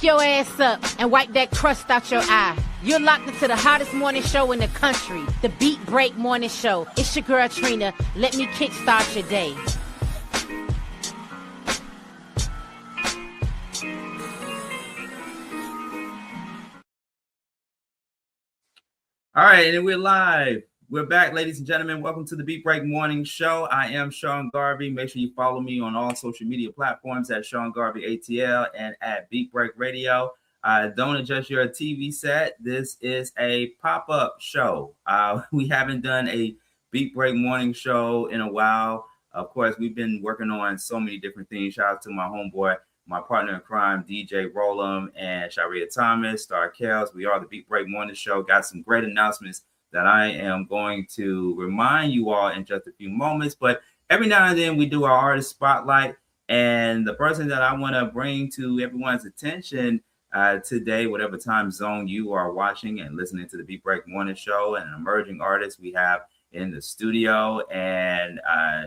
Wake your ass up and wipe that crust out your eye. You're locked into the hottest morning show in the country, the Beat Break Morning Show. It's your girl Trina. Let me kickstart your day. All right, and we're live. We're back, ladies and gentlemen. Welcome to the Beat Break Morning Show. I am Sean Garvey. Make sure you follow me on all social media platforms at Sean Garvey ATL and at Beat Break Radio. Don't adjust your TV set. This is a pop-up show. We haven't done a Beat Break Morning Show in a while. Of course, we've been working on so many different things. Shout out to my homeboy, my partner in crime, DJ Rollum, and Sharia Thomas, Star Kells. We are the Beat Break Morning Show. Got some great announcements that I am going to remind you all in just a few moments. But every now and then we do our artist spotlight. And the person that I want to bring to everyone's attention today, whatever time zone you are watching and listening to the Beat Break Morning Show, and an emerging artist we have in the studio. And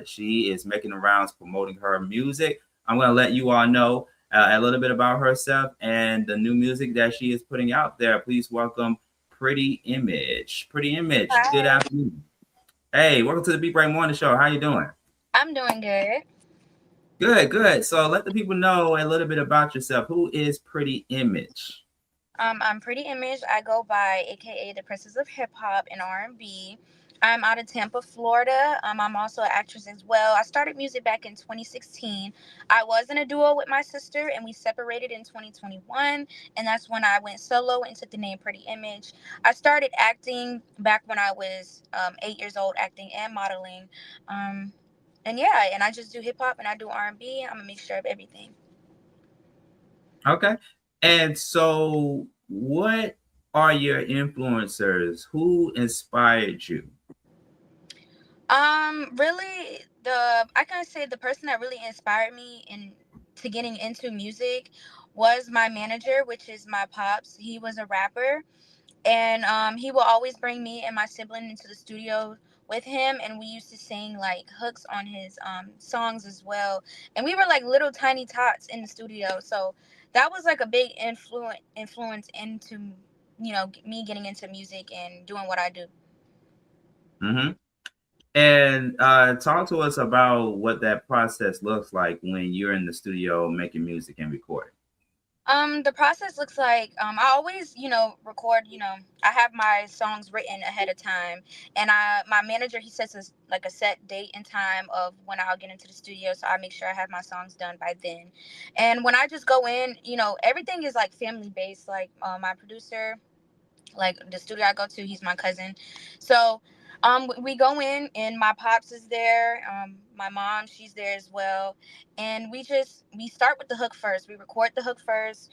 she is making the rounds promoting her music. I'm going to let you all know a little bit about herself and the new music that she is putting out there. Please welcome Pretti Emage. Pretti Emage, Hi. Good afternoon. Hey, welcome to the Beat Break Morning Show. How you doing? I'm doing good. Good. So let the people know a little bit about yourself. Who is Pretti Emage? I'm Pretti Emage. I go by AKA the Princess of Hip Hop and R&B. I'm out of Tampa, Florida. I'm also an actress as well. I started music back in 2016. I was in a duo with my sister, and we separated in 2021. And that's when I went solo and took the name Pretti Emage. I started acting back when I was 8 years old, acting and modeling. And I just do hip hop and I do R&B. I'm a mixture of everything. Okay. And so what are your influencers? Who inspired you? Really, I can say the person that really inspired me to getting into music was my manager, which is my pops. He was a rapper, and he will always bring me and my sibling into the studio with him, and we used to sing like hooks on his songs as well. And we were like little tiny tots in the studio, so that was like a big influence into me getting into music and doing what I do. Mm-hmm. And talk to us about what that process looks like when you're in the studio making music and recording. The process looks like I always, record. I have my songs written ahead of time, and my manager, he sets us like a set date and time of when I'll get into the studio, so I make sure I have my songs done by then. And when I just go in, everything is like family based. Like my producer, like the studio I go to, he's my cousin. So we go in and my pops is there. My mom, she's there as well. And we start with the hook first. We record the hook first.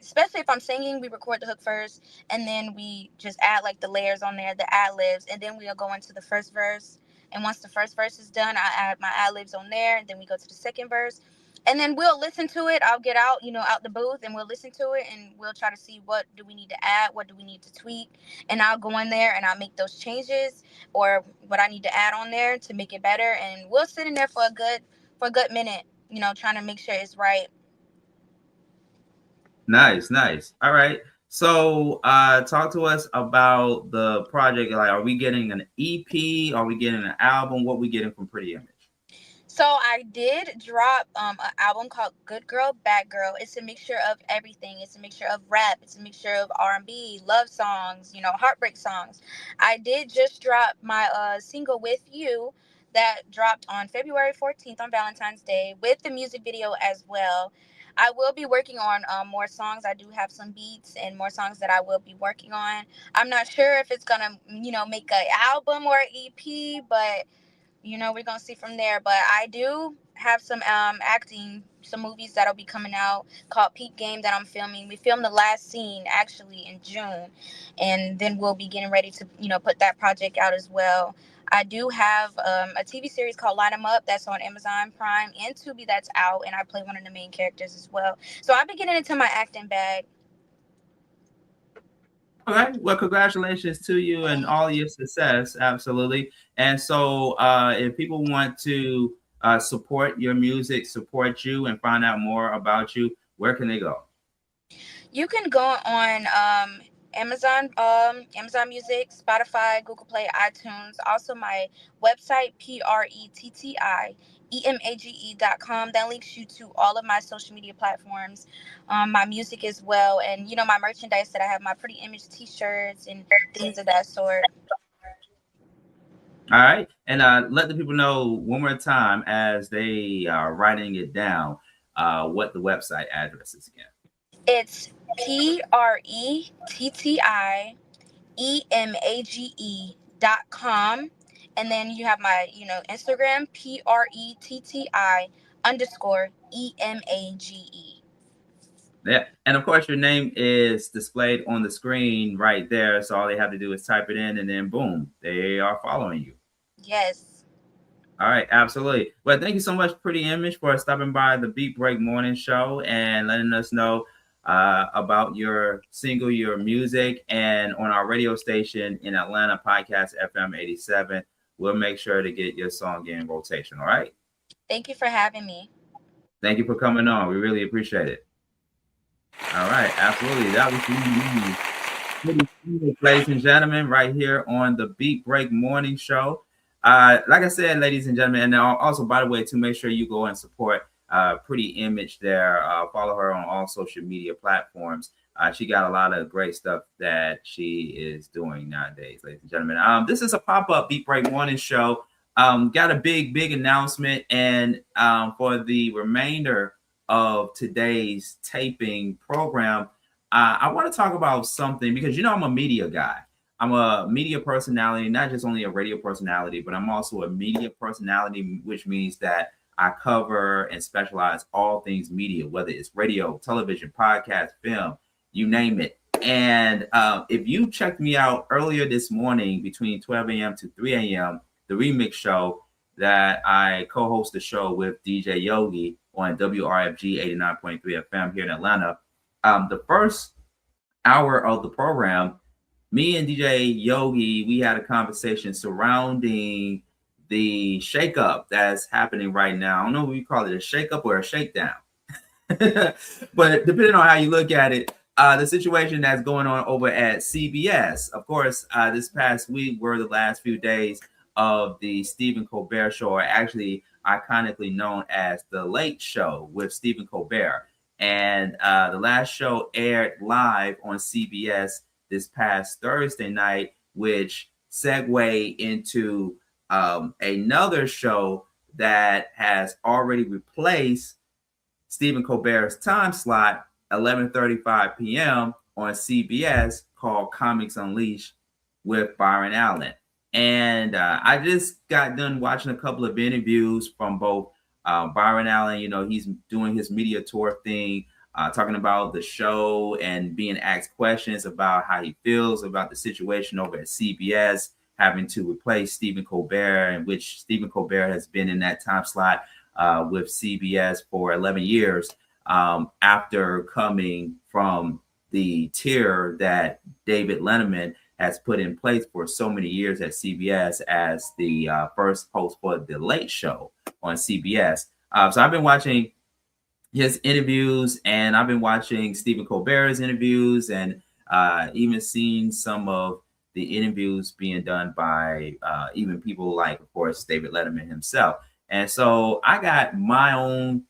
Especially if I'm singing, we record the hook first. And then we just add like the layers on there, the ad libs. And then we'll go into the first verse. And once the first verse is done, I add my ad libs on there. And then we go to the second verse. And then we'll listen to it. I'll get out, out the booth, and we'll listen to it, and we'll try to see what do we need to add, what do we need to tweak. And I'll go in there and I'll make those changes or what I need to add on there to make it better. And we'll sit in there for a good minute, trying to make sure it's right. Nice. All right. So talk to us about the project. Like, are we getting an EP? Are we getting an album? What are we getting from Pretti Emage? So I did drop an album called Good Girl, Bad Girl. It's a mixture of everything. It's a mixture of rap. It's a mixture of R&B, love songs, heartbreak songs. I did just drop my single With You that dropped on February 14th on Valentine's Day with the music video as well. I will be working on more songs. I do have some beats and more songs that I will be working on. I'm not sure if it's going to, make an album or an EP, but we're gonna see from there. But I do have some acting, some movies that'll be coming out called Peak Game that I'm filming. We filmed the last scene actually in June, and then we'll be getting ready to put that project out as well. I do have a TV series called Line 'Em Up that's on Amazon Prime and Tubi that's out, and I play one of the main characters as well. So I've been getting into my acting bag. All right. Well, congratulations to you and all your success. Absolutely. And so if people want to support your music, support you, and find out more about you, where can they go? You can go on Amazon Music, Spotify, Google Play, iTunes. Also, my website, PrettiEmage.com. That links you to all of my social media platforms, my music as well, and my merchandise that I have, my Pretty Image T-shirts and things of that sort. All right. And let the people know one more time as they are writing it down what the website address is again. It's PrettiEmage.com. And then you have my, Instagram, PrettiEmage_EMAGE. Yeah. And of course, your name is displayed on the screen right there. So all they have to do is type it in and then boom, they are following you. Yes. All right, absolutely. Well, thank you so much, Pretti Emage, for stopping by the Beat Break Morning Show and letting us know about your single, your music, and on our radio station in Atlanta, Podcast FM 87. We'll make sure to get your song in rotation. All right. Thank you for having me. Thank you for coming on. We really appreciate it. All right, absolutely. That was ladies and gentlemen, right here on the Beat Break Morning Show. Like I said, ladies and gentlemen, and also, by the way, to make sure you go and support Pretti Emage there. Follow her on all social media platforms. She got a lot of great stuff that she is doing nowadays, ladies and gentlemen. This is a pop-up Beat Break Morning Show. Got a big announcement, and for the remainder of today's taping program, I want to talk about something because I'm a media guy. I'm a media personality, not just only a radio personality, but I'm also a media personality, which means that I cover and specialize all things media, whether it's radio, television, podcast, film, you name it. And if you checked me out earlier this morning between 12 a.m. to 3 a.m., the Remix Show that I co-host the show with DJ Yogi on WRFG 89.3 FM here in Atlanta. The first hour of the program, me and DJ Yogi, we had a conversation surrounding the shakeup that's happening right now. I don't know if we call it a shakeup or a shakedown, but depending on how you look at it, the situation that's going on over at CBS. Of course, this past week were the last few days of the Stephen Colbert Show, or actually iconically known as The Late Show with Stephen Colbert. And the last show aired live on CBS this past Thursday night, which segued into another show that has already replaced Stephen Colbert's time slot, 11:35 p.m. on CBS, called Comics Unleashed with Byron Allen. And I just got done watching a couple of interviews from both Byron Allen. He's doing his media tour thing, talking about the show and being asked questions about how he feels about the situation over at CBS, having to replace Stephen Colbert, in which Stephen Colbert has been in that time slot with CBS for 11 years after coming from the tier that David Letterman has put in place for so many years at CBS as the first host for The Late Show on CBS. So I've been watching his interviews, and I've been watching Stephen Colbert's interviews, and even seen some of the interviews being done by even people like, of course, David Letterman himself. And so I got my own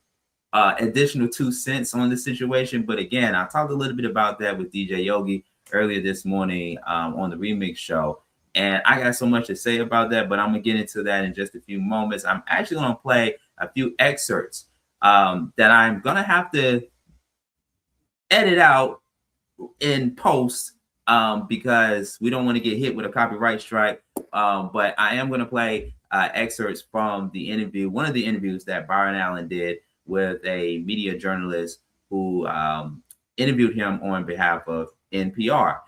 additional 2 cents on the situation. But again, I talked a little bit about that with DJ Yogi earlier this morning on the Remix Show. And I got so much to say about that, but I'm going to get into that in just a few moments. I'm actually going to play a few excerpts that I'm going to have to edit out in post because we don't want to get hit with a copyright strike. But I am going to play excerpts from the interview, one of the interviews that Byron Allen did with a media journalist who interviewed him on behalf of NPR.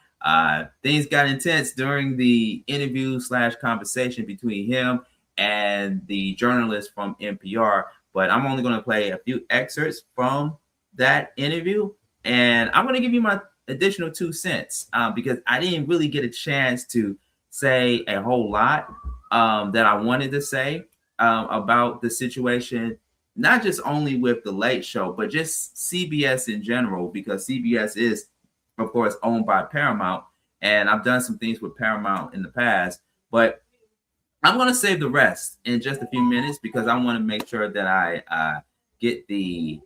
Things got intense during the interview / conversation between him and the journalist from NPR, but I'm only going to play a few excerpts from that interview, and I'm going to give you my additional 2 cents because I didn't really get a chance to say a whole lot that I wanted to say about the situation not just only with the Late Show, but just CBS in general, because CBS is, of course, owned by Paramount, and I've done some things with Paramount in the past, but I'm going to save the rest in just a few minutes because I want to make sure that I get the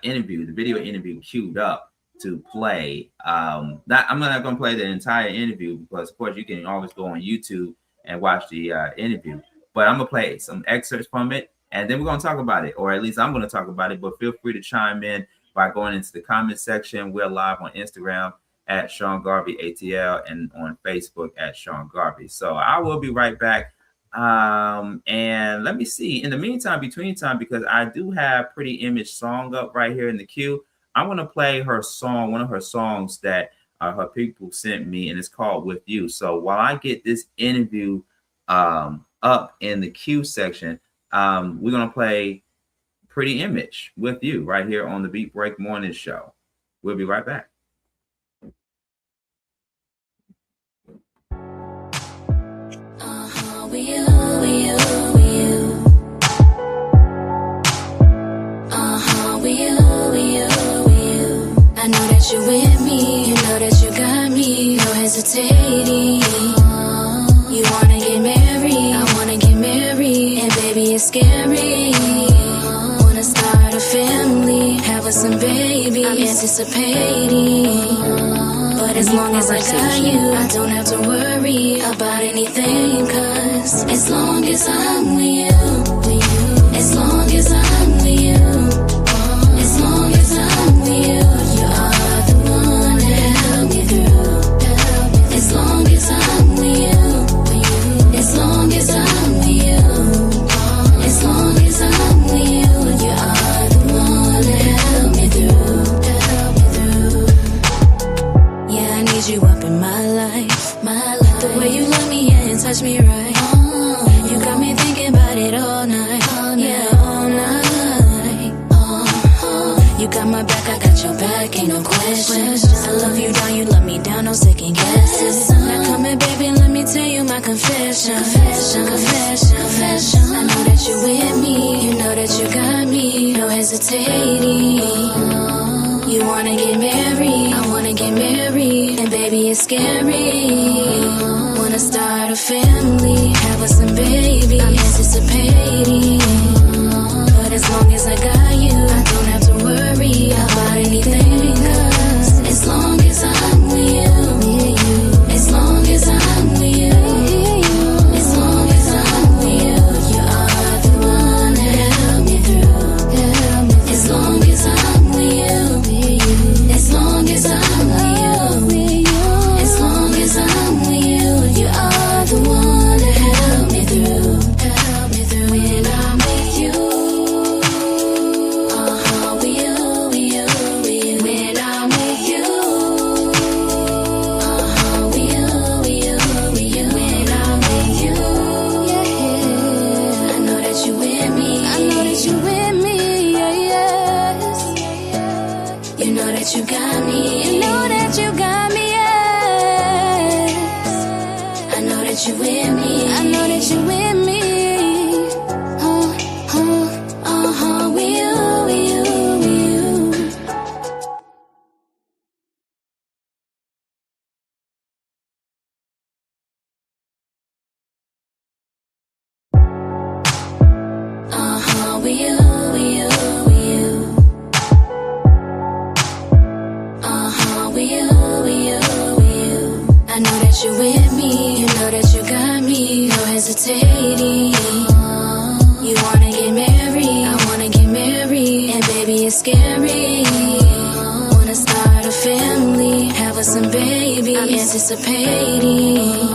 interview, the video interview queued up to play. I'm not going to play the entire interview because, of course, you can always go on YouTube and watch the interview. But I'm going to play some excerpts from it, and then we're going to talk about it, or at least I'm going to talk about it. But feel free to chime in by going into the comment section. We're live on Instagram at Sean Garvey ATL and on Facebook at Sean Garvey. So I will be right back. And let me see. In the meantime, between time, because I do have Pretti Emage song up right here in the queue, I want to play her song, one of her songs that her people sent me, and it's called With You. So while I get this interview up in the queue section, we're going to play Pretti Emage With You right here on the Beat Break Morning Show. We'll be right back. I know that you're with me, you know that you got me, no hesitating. You wanna get married, I wanna get married, and baby it's scary. Wanna start a family, have us some baby, I'm anticipating. But as long as I got you, I don't have to worry about anything, cause as long as I'm with you, as long as I'm with you, as long as I'm with you, you are the one to help me through. As long as I'm with you, as long as I'm with you, as long as I'm with you, you are the one to help me through. Yeah, I need you up in my life, my life. The way you love me and touch me right. You got me thinking about it all night, yeah, all night. You got my back, I got your back, ain't no question. I love you down, you love me down, no second guesses. Now come here, baby, let me tell you my confession. Confession. I know that you're with me, you know that you got me, no hesitating. You wanna get married, I wanna get married, and baby it's scary. Wanna start a family, have us some baby, I'm anticipating. But as long as I got you, I don't have to worry about anything, cause as long as I'm with you, as long as I'm with you, as long as I'm with you, you are the one to help me through. As long as I'm with you, as long as I'm with you, as long as I'm with you, you are the one to help me through. When I'm with you, with you. When I'm with you, with you. When I'm with you, yeah. I know that you with me, I know that you with me, yes. You know that you got me, you know that you got me, yes. I know that you with me, I know that you with me. You with me, you know that you got me, no hesitating. You wanna get married, I wanna get married, and baby it's scary. Wanna start a family, have us some baby, I'm anticipating.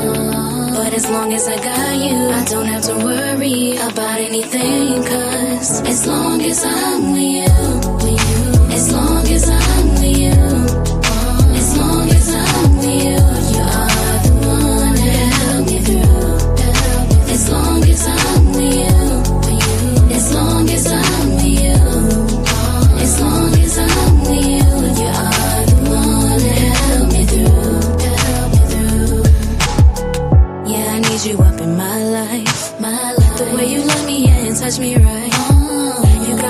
But as long as I got you, I don't have to worry about anything, cause as long as I'm with you, as long as I'm with you, as long as I'm with you, you are the one to help me through. As long as I'm with you, as long as I'm with you, as long as I'm with you, you are the one to help me through. Yeah, I need you up in my life, my life. The way you love me and touch me right. You got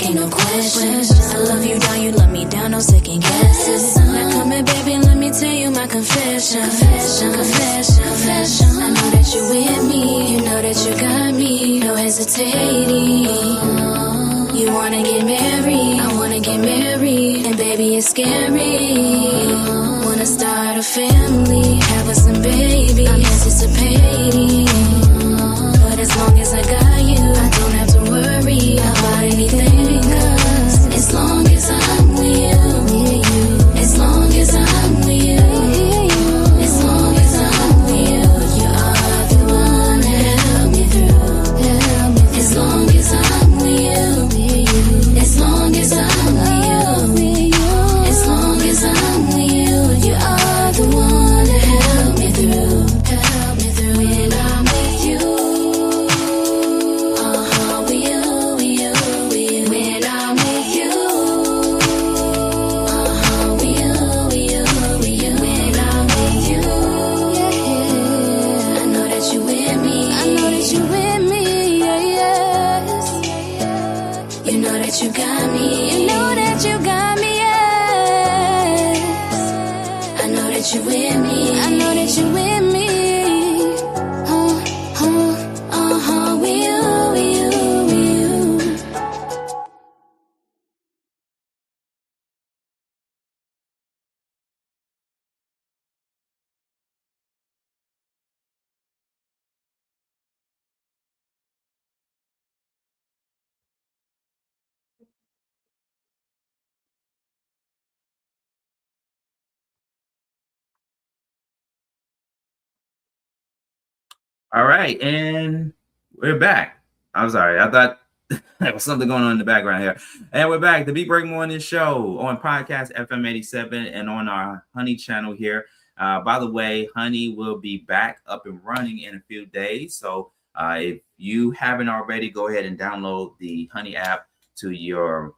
ain't no question. I love you down, you love me down, no second guesses. Now come here, baby, let me tell you my confession. Confession. I know that you with me, you know that you got me, no hesitating. You wanna get married, I wanna get married, and baby it's scary. Wanna start a family, have us some baby, I'm anticipating. But as long as I got you, I don't have to worry about anything. 'Cause as long as I'm with you, as long as I'm with you, as long as I'm with you, you are the one to help me through. As long as I'm with you, as long as I'm with you, as long as I'm with you, you are the one to help me through. When I'm with you, with you. When I'm with you, with you. When I'm with you, yeah. I know that you with me. I know that you with me, yes. You know that you got me. You know that you got me, yes. I know that you with me. I know that you with me. With you. All right, and we're back. I'm sorry, I thought there was something going on in the background here. And we're back, the Beat Break Morning Show on podcast FM 87 and on our Honey channel here. By the way, Honey will be back up and running in a few days. So if you haven't already, go ahead and download the Honey app to your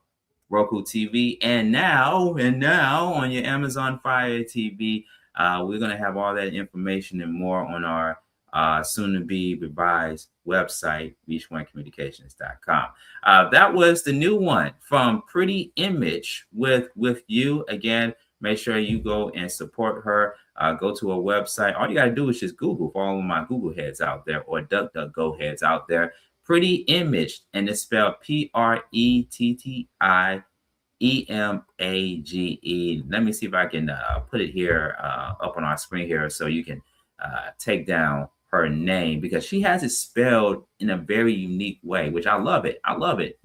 Roku TV, and now on your Amazon Fire TV. We're going to have all that information and more on our soon to be revised website, reach1communications.com. That was the new one from Pretti Emage with You. Again, make sure you go and support her. Go to her website. All you got to do is just Google, for all of my Google heads out there, or DuckDuckGo heads out there. Pretti Emage, and it's spelled Pretti Emage. Let me see if I can put it here up on our screen here so you can take down her name, because she has it spelled in a very unique way, which I love it.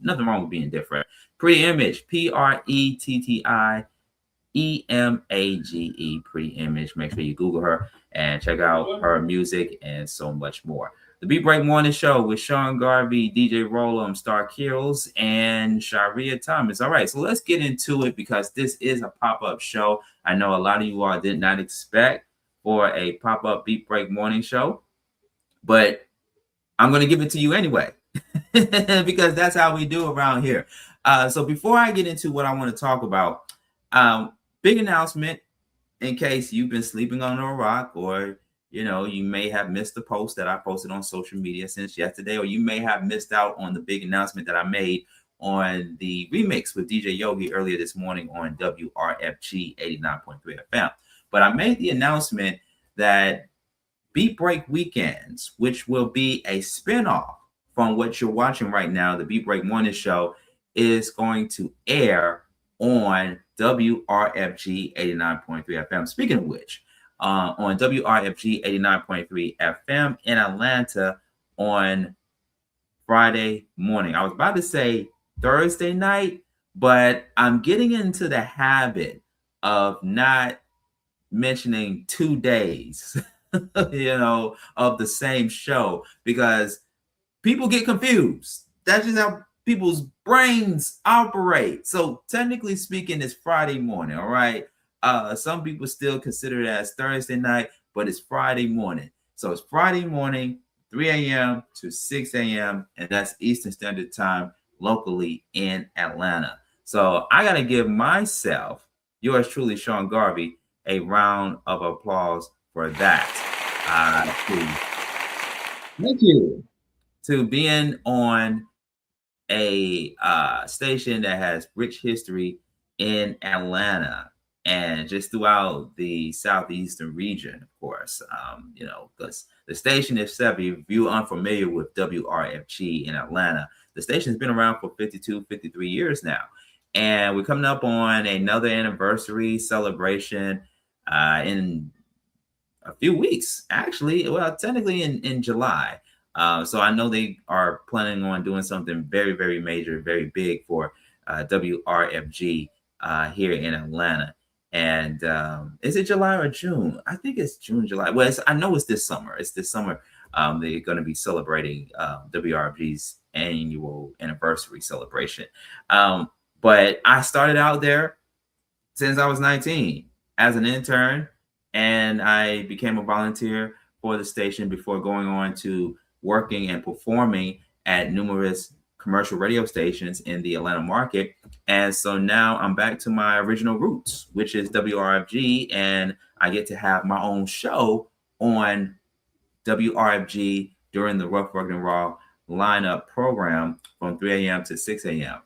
Nothing wrong with being different. Pretti Emage, Pretti Emage, Pretti Emage. Make sure you Google her and check out her music and so much more. The Beat Break Morning Show with Sean Garvey, DJ Rollum, Star Kills, and Sharia Thomas. All right, so let's get into it, because this is a pop-up show. I know a lot of you all did not expect for a pop-up Beat Break Morning Show, but I'm going to give it to you anyway, because that's how we do around here. So before I get into what I want to talk about, big announcement in case you've been sleeping on a rock, or you may have missed the post that I posted on social media since yesterday, or you may have missed out on the big announcement that I made on the remix with DJ Yogi earlier this morning on WRFG 89.3 FM. But I made the announcement that Beat Break Weekends, which will be a spinoff from what you're watching right now, the Beat Break Morning Show, is going to air on WRFG 89.3 FM. Speaking of which, on WRFG 89.3 FM in Atlanta on Friday morning. I was about to say Thursday night, but I'm getting into the habit of not mentioning 2 days, of the same show, because people get confused. That's just how people's brains operate. So technically speaking, it's Friday morning, all right? Some people still consider it as Thursday night, but it's Friday morning. So it's Friday morning, 3 a.m. to 6 a.m., and that's Eastern Standard Time locally in Atlanta. So I got to give myself, yours truly, Sean Garvey, a round of applause for that. Thank you. To being on a station that has rich history in Atlanta and just throughout the southeastern region, of course. Because the station itself, if you're unfamiliar with WRFG in Atlanta, the station's been around for 52, 53 years now. And we're coming up on another anniversary celebration in a few weeks, actually. Well, technically in July. So I know they are planning on doing something very, very major, very big for WRFG here in Atlanta. And is it July or June? I think it's June, July. Well, I know it's this summer. It's this summer. They're going to be celebrating WRFG's annual anniversary celebration. But I started out there since I was 19 as an intern, and I became a volunteer for the station before going on to working and performing at numerous commercial radio stations in the Atlanta market. And so now I'm back to my original roots, which is WRFG, and I get to have my own show on WRFG during the Rough, Rugged, and Raw lineup program from 3 a.m. to 6 a.m.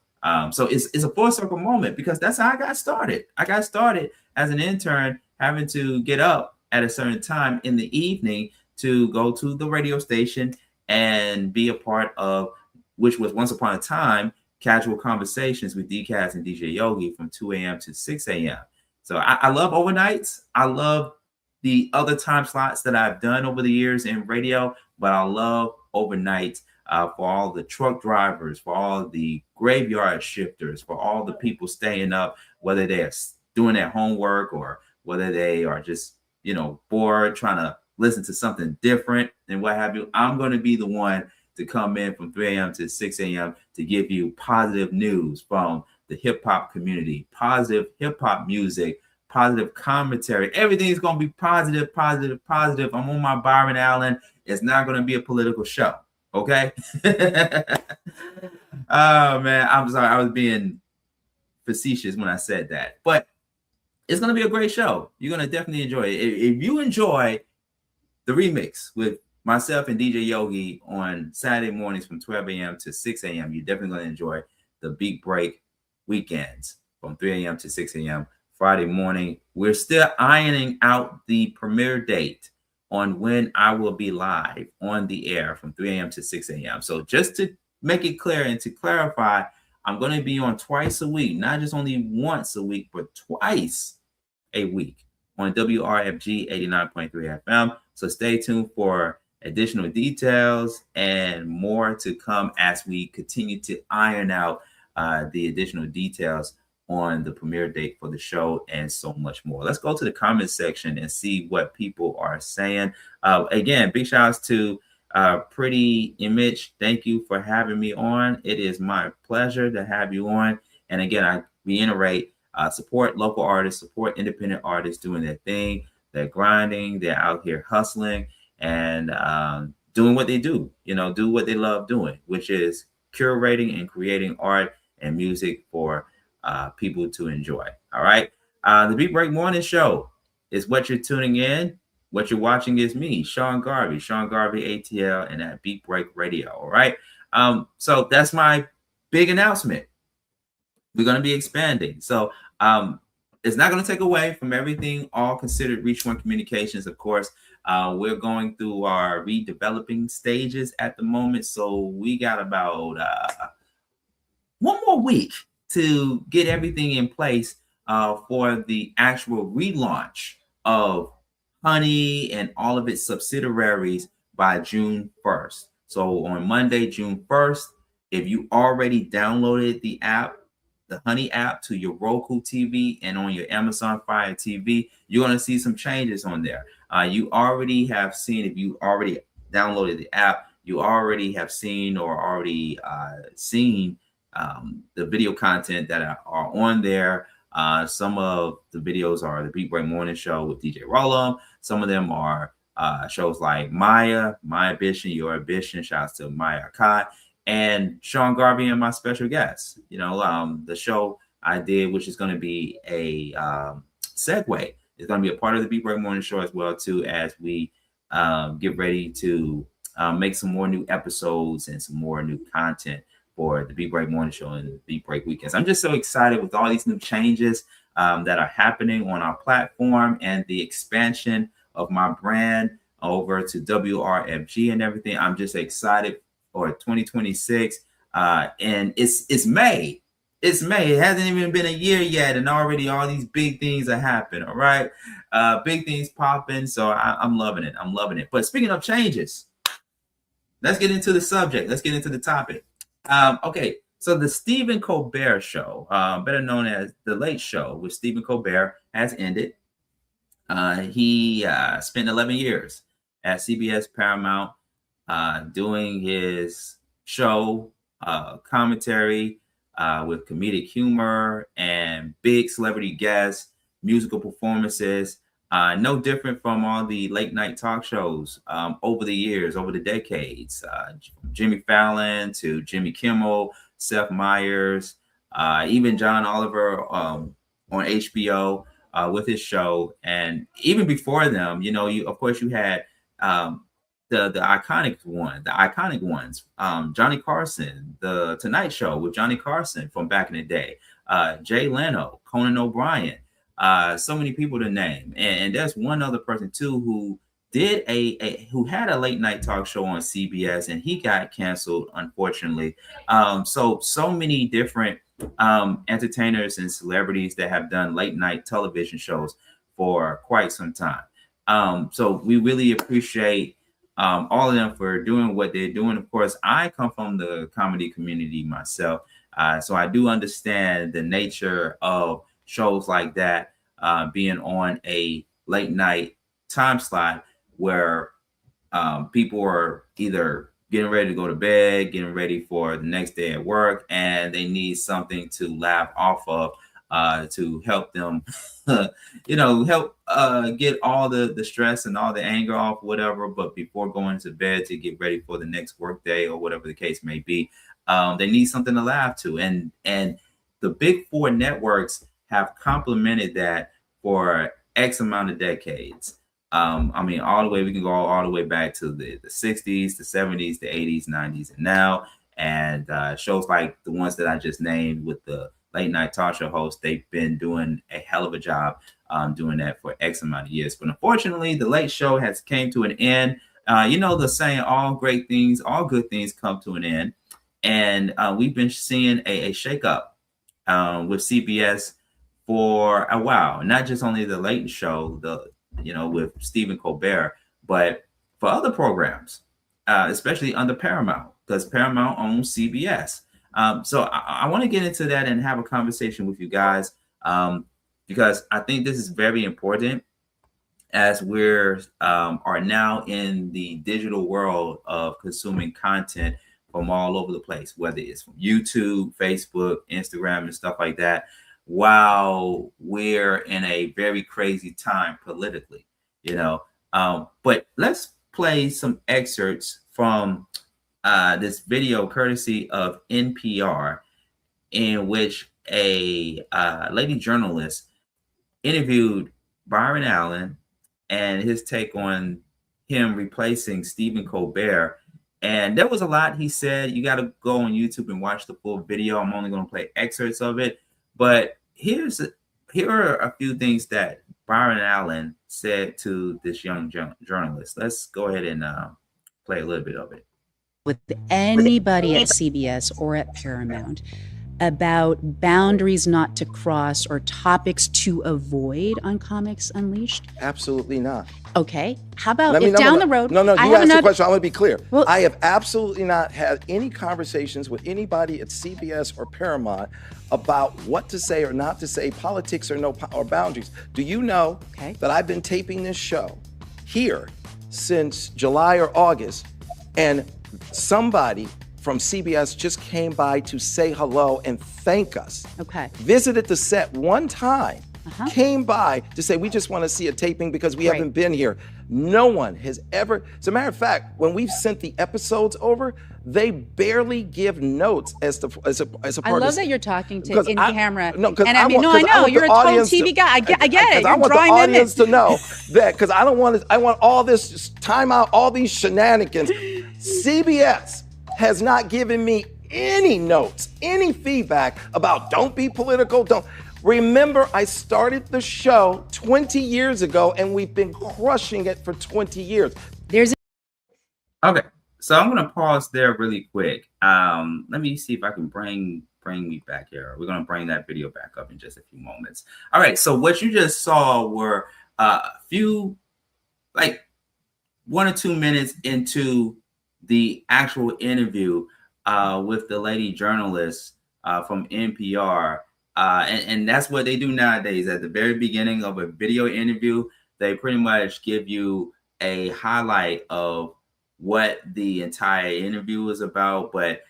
So it's a full circle moment because that's how I got started. I got started as an intern, having to get up at a certain time in the evening to go to the radio station and be a part of, which was once upon a time, Casual Conversations with D-Kaz and DJ Yogi from 2 a.m. to 6 a.m. So I love overnights. I love the other time slots that I've done over the years in radio, but I love overnights for all the truck drivers, for all the graveyard shifters, for all the people staying up, whether they're doing their homework or whether they are just, bored, trying to listen to something different and what have you. I'm going to be the one to come in from 3 a.m. to 6 a.m. to give you positive news from the hip hop community, positive hip hop music, positive commentary. Everything's going to be positive, positive, positive. I'm on my Byron Allen. It's not going to be a political show. Okay. Oh man, I'm sorry. I was being facetious when I said that, but it's going to be a great show. You're going to definitely enjoy it. If you enjoy the remix with myself and DJ Yogi on Saturday mornings from 12 a.m. to 6 a.m., you're definitely going to enjoy the Beat Break weekends from 3 a.m. to 6 a.m. Friday morning. We're still ironing out the premiere date on when I will be live on the air from 3 a.m. to 6 a.m. So just to make it clear and to clarify, I'm going to be on twice a week, not just only once a week, but twice a week on WRFG 89.3 FM. So stay tuned for additional details and more to come as we continue to iron out the additional details on the premiere date for the show and so much more. Let's go to the comment section and see what people are saying. Again, big shout outs to Pretti Emage. Thank you for having me on. It is my pleasure to have you on. And again, I reiterate, support local artists, support independent artists doing their thing. They're grinding, they're out here hustling and doing what they do, do what they love doing, which is curating and creating art and music for people to enjoy. All right. The Beat Break Morning Show is what you're tuning in. What you're watching is me, Sean Garvey ATL, and at Beat Break Radio. All right. So that's my big announcement. We're going to be expanding. So it's not going to take away from everything, all considered Reach One Communications. Of course, we're going through our redeveloping stages at the moment. So we got about one more week to get everything in place for the actual relaunch of Honey and all of its subsidiaries by June 1st. So on Monday, June 1st, if you already downloaded the app, the Honey app, to your Roku TV and on your Amazon Fire TV, you're going to see some changes on there. You already have seen, if you already downloaded the app, you already have seen or already seen the video content that are on there. Some of the videos are the Beat Break Morning Show with DJ Rollum. Some of them are shows like My Ambition, Your Ambition. Shouts to Maya Akai and Sean Garvey and my special guests. The show I did, which is going to be a segue, is going to be a part of the Beat Break Morning Show as well too, as we get ready to make some more new episodes and some more new content for the Beat Break Morning Show and the Beat Break Weekends. I'm just so excited with all these new changes that are happening on our platform and the expansion of my brand over to WRFG and everything. I'm just excited for 2026. And it's May. It's May. It hasn't even been a year yet, and already all these big things are happening. All right, big things popping. So I'm loving it. I'm loving it. But speaking of changes, let's get into the subject. Let's get into the topic. Okay, so the Stephen Colbert Show, better known as The Late Show with Stephen Colbert, has ended. He spent 11 years at CBS Paramount doing his show, commentary with comedic humor and big celebrity guests, musical performances. No different from all the late night talk shows over the years, over the decades. Jimmy Fallon to Jimmy Kimmel, Seth Meyers, even John Oliver on HBO with his show. And even before them, you had the iconic ones, Johnny Carson, the Tonight Show with Johnny Carson from back in the day, Jay Leno, Conan O'Brien, so many people to name. And there's one other person too who did who had a late night talk show on CBS, and he got canceled, unfortunately. So many different entertainers and celebrities that have done late night television shows for quite some time. So we really appreciate all of them for doing what they're doing. Of course, I come from the comedy community myself, so I do understand the nature of shows like that being on a late night time slot where people are either getting ready to go to bed, getting ready for the next day at work, and they need something to laugh off of to help them, help get all the stress and all the anger off, whatever. But before going to bed to get ready for the next work day or whatever the case may be, they need something to laugh to. And the big four networks have complemented that for X amount of decades. We can go all the way back to the 60s, the 70s, the 80s, 90s, and now. And shows like the ones that I just named with the late night talk show hosts, they've been doing a hell of a job doing that for X amount of years. But unfortunately, the Late Show has came to an end. The saying, all good things come to an end. And we've been seeing a shakeup with CBS for a while. Not just only the Late Show, with Stephen Colbert, but for other programs, especially under Paramount, because Paramount owns CBS. So I want to get into that and have a conversation with you guys because I think this is very important as we're are now in the digital world of consuming content from all over the place, whether it's from YouTube, Facebook, Instagram, and stuff like that, while we're in a very crazy time politically, But let's play some excerpts from this video courtesy of NPR, in which a lady journalist interviewed Byron Allen and his take on him replacing Stephen Colbert. And there was a lot he said. You got to go on YouTube and watch the full video. I'm only going to play excerpts of it. But here are a few things that Byron Allen said to this young journalist. Let's go ahead and play a little bit of it. With anybody at CBS or at Paramount about boundaries not to cross or topics to avoid on Comics Unleashed? Absolutely not. Okay. How about if down the road... No, you asked the question. I want to be clear. Well, I have absolutely not had any conversations with anybody at CBS or Paramount about what to say or not to say, politics or boundaries. Do you know that I've been taping this show here since July or August, and somebody from CBS just came by to say hello and thank us. Okay. Visited the set one time, came by to say, we just want to see a taping because we haven't been here. No one has ever, as a matter of fact, when we've sent the episodes over, they barely give notes as a part of I love that you're talking to in camera. No, and I know you're a total TV guy. I get it. I want the audience to know that, because I want all this time out, all these shenanigans. CBS has not given me any notes, any feedback about don't be political, don't. Remember, I started the show 20 years ago, and we've been crushing it for 20 years. Okay, so I'm gonna pause there really quick. Let me see if I can bring me back here. We're gonna bring that video back up in just a few moments. All right, so what you just saw were a few, like 1 or 2 minutes into the actual interview with the lady journalist from NPR. And that's what they do nowadays. At the very beginning of a video interview, they pretty much give you a highlight of what the entire interview is about. But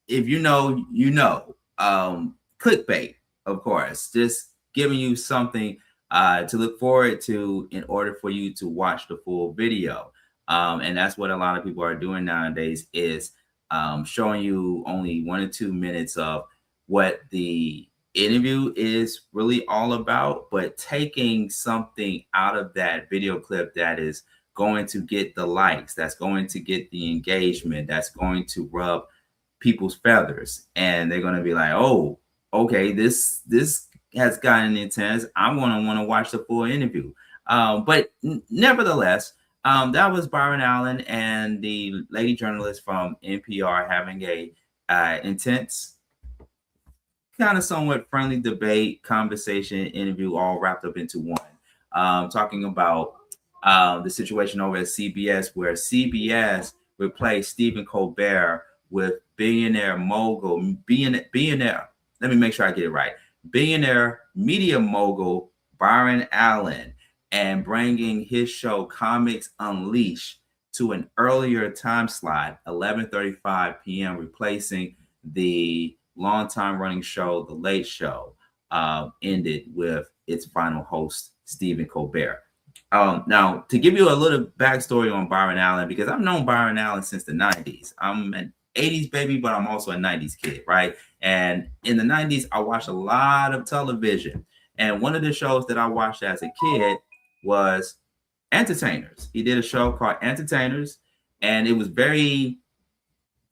if you know, you know. Clickbait, of course, just giving you something to look forward to in order for you to watch the full video. And that's what a lot of people are doing nowadays, is showing you only 1 or 2 minutes of what the interview is really all about, but taking something out of that video clip that is going to get the likes, that's going to get the engagement, that's going to rub people's feathers, and they're going to be like, oh, okay, this has gotten intense. I'm going to want to watch the full interview. But nevertheless, that was Byron Allen and the lady journalist from NPR having a intense, kind of somewhat friendly debate, conversation, interview, all wrapped up into one, talking about the situation over at CBS, where CBS replaced Stephen Colbert with billionaire let me make sure I get it right. Billionaire media mogul Byron Allen, and bringing his show Comics Unleashed to an earlier time slot, 11:35 p.m., replacing the long-time running show, The Late Show, ended with its final host, Stephen Colbert. Now, to give you a little backstory on Byron Allen, because I've known Byron Allen since the 90s. I'm an 80s baby, but I'm also a 90s kid, right? And in the 90s, I watched a lot of television. And one of the shows that I watched as a kid was Entertainers. He did a show called Entertainers, and it was very,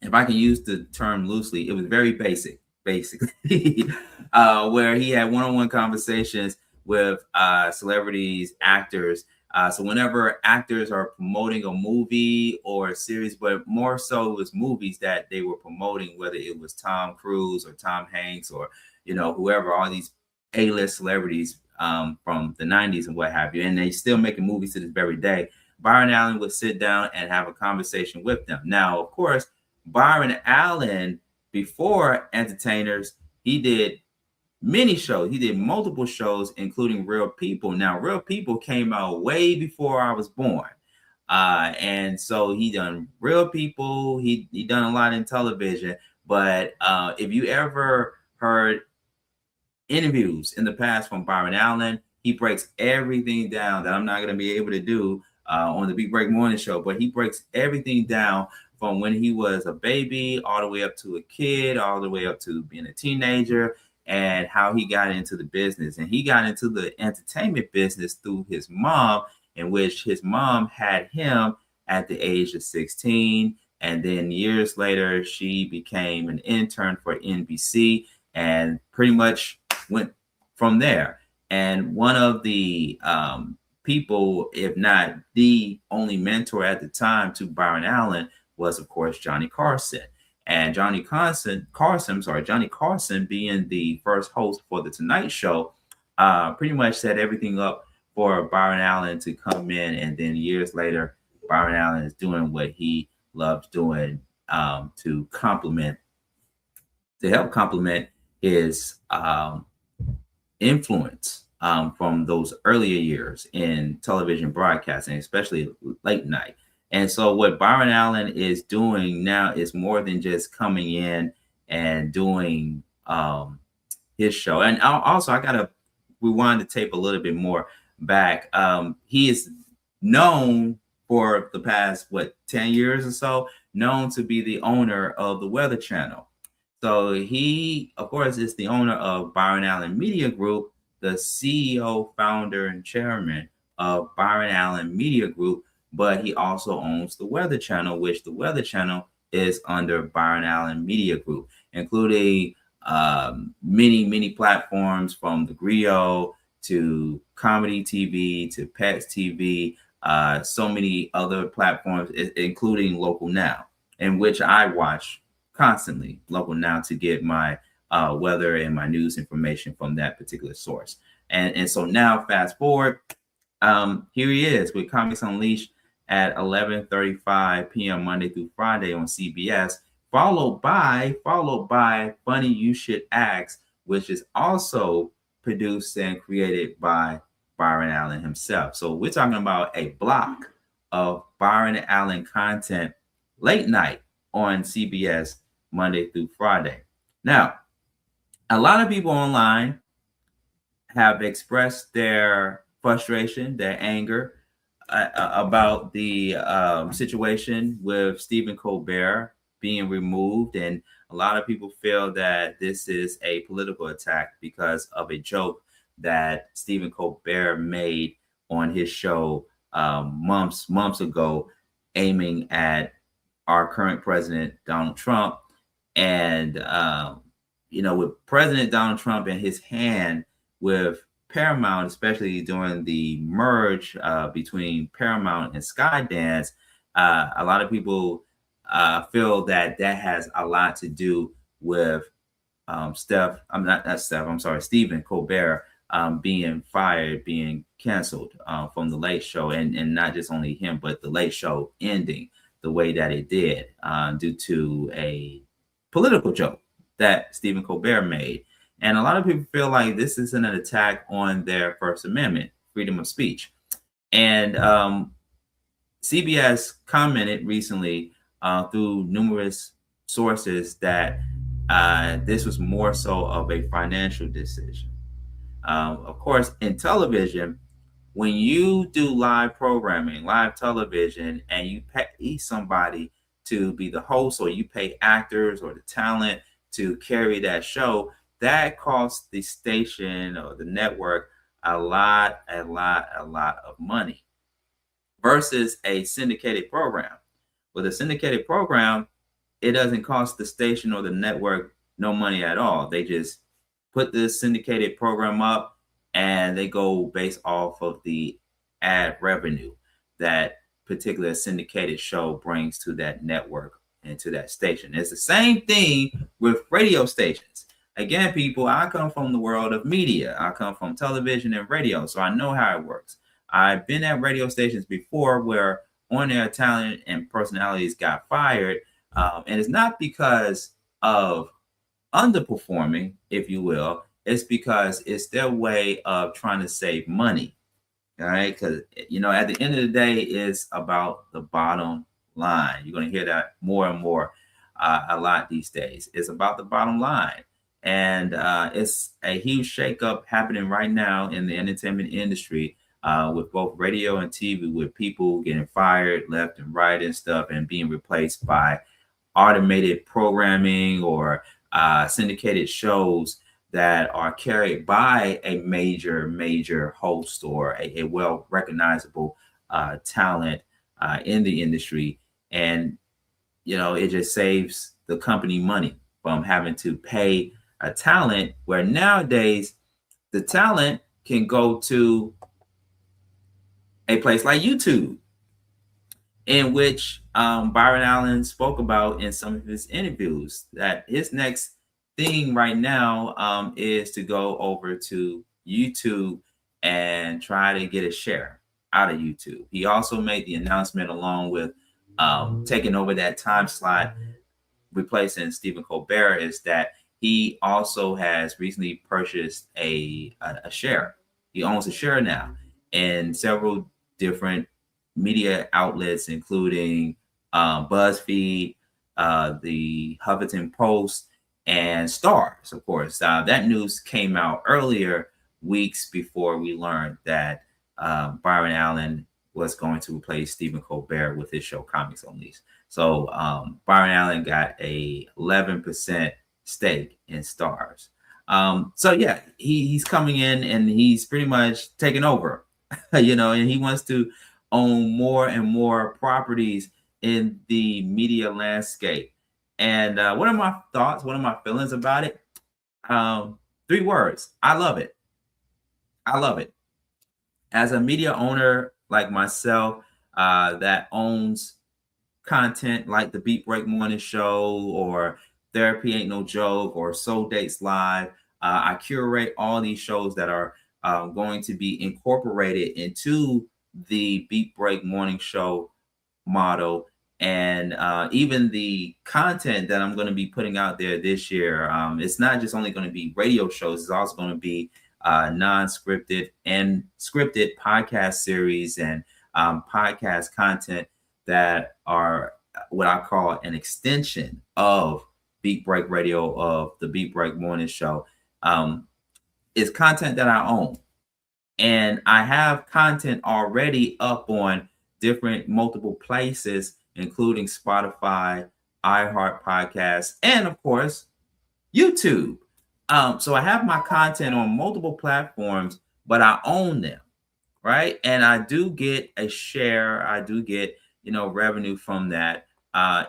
if I can use the term loosely, it was very basic, basically, where he had one-on-one conversations with celebrities, actors. So whenever actors are promoting a movie or a series, but more so it was movies that they were promoting, whether it was Tom Cruise or Tom Hanks or, you know, whoever, all these A-list celebrities from the 90s and what have you, and they still making movies to this very day, Byron Allen would sit down and have a conversation with them. Now, of course, Byron Allen, before Entertainers, he did many shows. He did multiple shows, including Real People. Now, Real People came out way before I was born. And so he done Real People. He done a lot in television. But if you ever heard interviews in the past from Byron Allen, he breaks everything down that I'm not going to be able to do on the Beat Break Morning Show. But he breaks everything down from when he was a baby all the way up to a kid, all the way up to being a teenager, and how he got into the business. And he got into the entertainment business through his mom, in which his mom had him at the age of 16. And then years later, she became an intern for NBC and pretty much went from there. And one of the people, if not the only mentor at the time to Byron Allen, was, of course, Johnny Carson. And Johnny Carson being the first host for The Tonight Show, pretty much set everything up for Byron Allen to come in. And then years later, Byron Allen is doing what he loves doing to help complement his influence from those earlier years in television broadcasting, especially late night. And so what Byron Allen is doing now is more than just coming in and doing his show. And also, I got to rewind the tape a little bit more back. He is known for the past, 10 years or so, known to be the owner of the Weather Channel. So he, of course, is the owner of Byron Allen Media Group, the CEO, founder, and chairman of Byron Allen Media Group. But he also owns the Weather Channel, which the Weather Channel is under Byron Allen Media Group, including many platforms from the Griot to Comedy TV to Pets TV, so many other platforms, including Local Now, in which I watch constantly, Local Now, to get my weather and my news information from that particular source. And so now, fast forward, here he is with Comics Unleashed at 11:35 p.m. Monday through Friday on CBS, followed by Funny You Should Ask, which is also produced and created by Byron Allen himself. So we're talking about a block of Byron Allen content late night on CBS Monday through Friday. Now, a lot of people online have expressed their frustration, their anger about the situation with Stephen Colbert being removed. And a lot of people feel that this is a political attack because of a joke that Stephen Colbert made on his show months ago, aiming at our current president, Donald Trump. And, with President Donald Trump in his hand with Paramount, especially during the merge between Paramount and Skydance, a lot of people feel that has a lot to do with Stephen Colbert being fired, being canceled from the Late Show, and not just only him, but the Late Show ending the way that it did due to a political joke that Stephen Colbert made. And a lot of people feel like this is an attack on their First Amendment, freedom of speech. And CBS commented recently through numerous sources that this was more so of a financial decision. Of course, in television, when you do live programming, live television, and you pay somebody to be the host, or you pay actors or the talent to carry that show, that costs the station or the network a lot of money versus a syndicated program. With a syndicated program, it doesn't cost the station or the network no money at all. They just put this syndicated program up and they go based off of the ad revenue that particular syndicated show brings to that network and to that station. It's the same thing with radio stations. Again, people, I come from the world of media. I come from television and radio, so I know how it works. I've been at radio stations before where on-air talent and personalities got fired, and it's not because of underperforming, if you will. It's because it's their way of trying to save money, all right? Because, at the end of the day, it's about the bottom line. You're going to hear that more and more a lot these days. It's about the bottom line. And it's a huge shakeup happening right now in the entertainment industry with both radio and TV, with people getting fired left and right and stuff and being replaced by automated programming or syndicated shows that are carried by a major host or a well-recognizable talent in the industry. And, it just saves the company money from having to pay a talent, where nowadays the talent can go to a place like YouTube, in which Byron Allen spoke about in some of his interviews that his next thing right now is to go over to YouTube and try to get a share out of YouTube. He also made the announcement, along with taking over that time slot, replacing Stephen Colbert, is that he also has recently purchased a share. He owns a share now in several different media outlets, including BuzzFeed, the Huffington Post, and Stars, of course. That news came out earlier, weeks before we learned that Byron Allen was going to replace Stephen Colbert with his show Comics Unleashed. So Byron Allen got a 11% stake in Stars. So yeah, he's coming in and he's pretty much taking over, and he wants to own more and more properties in the media landscape. And what are my thoughts? What are my feelings about it? 3 words. I love it. I love it. As a media owner like myself, that owns content like the Beat Break Morning Show or Therapy Ain't No Joke or Soul Dates Live, I curate all these shows that are going to be incorporated into the Beat Break Morning Show model. And even the content that I'm going to be putting out there this year, it's not just only going to be radio shows, it's also going to be non-scripted and scripted podcast series and podcast content that are what I call an extension of Beat Break Radio, of the Beat Break Morning Show. It's content that I own. And I have content already up on different multiple places, including Spotify, iHeart Podcasts, and of course, YouTube. So I have my content on multiple platforms, but I own them, right? And I do get a share. I do get, revenue from that.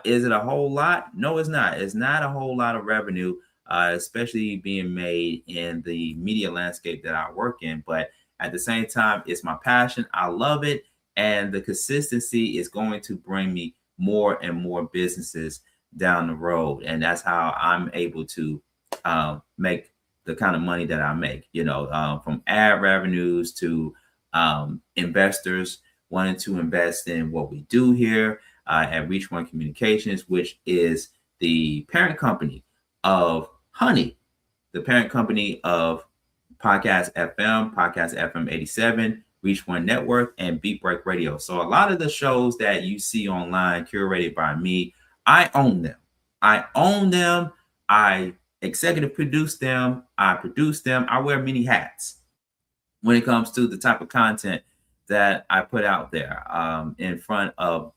Is it a whole lot? No, it's not. It's not a whole lot of revenue, especially being made in the media landscape that I work in. But at the same time, it's my passion. I love it. And the consistency is going to bring me more and more businesses down the road. And that's how I'm able to make the kind of money that I make, from ad revenues to investors wanting to invest in what we do here at Reach One Communications, which is the parent company of Honey, the parent company of Podcast FM 87, Reach One Network, and Beat Break Radio. So a lot of the shows that you see online curated by me, I own them. I executive produce them. I produce them. I wear many hats when it comes to the type of content that I put out there in front of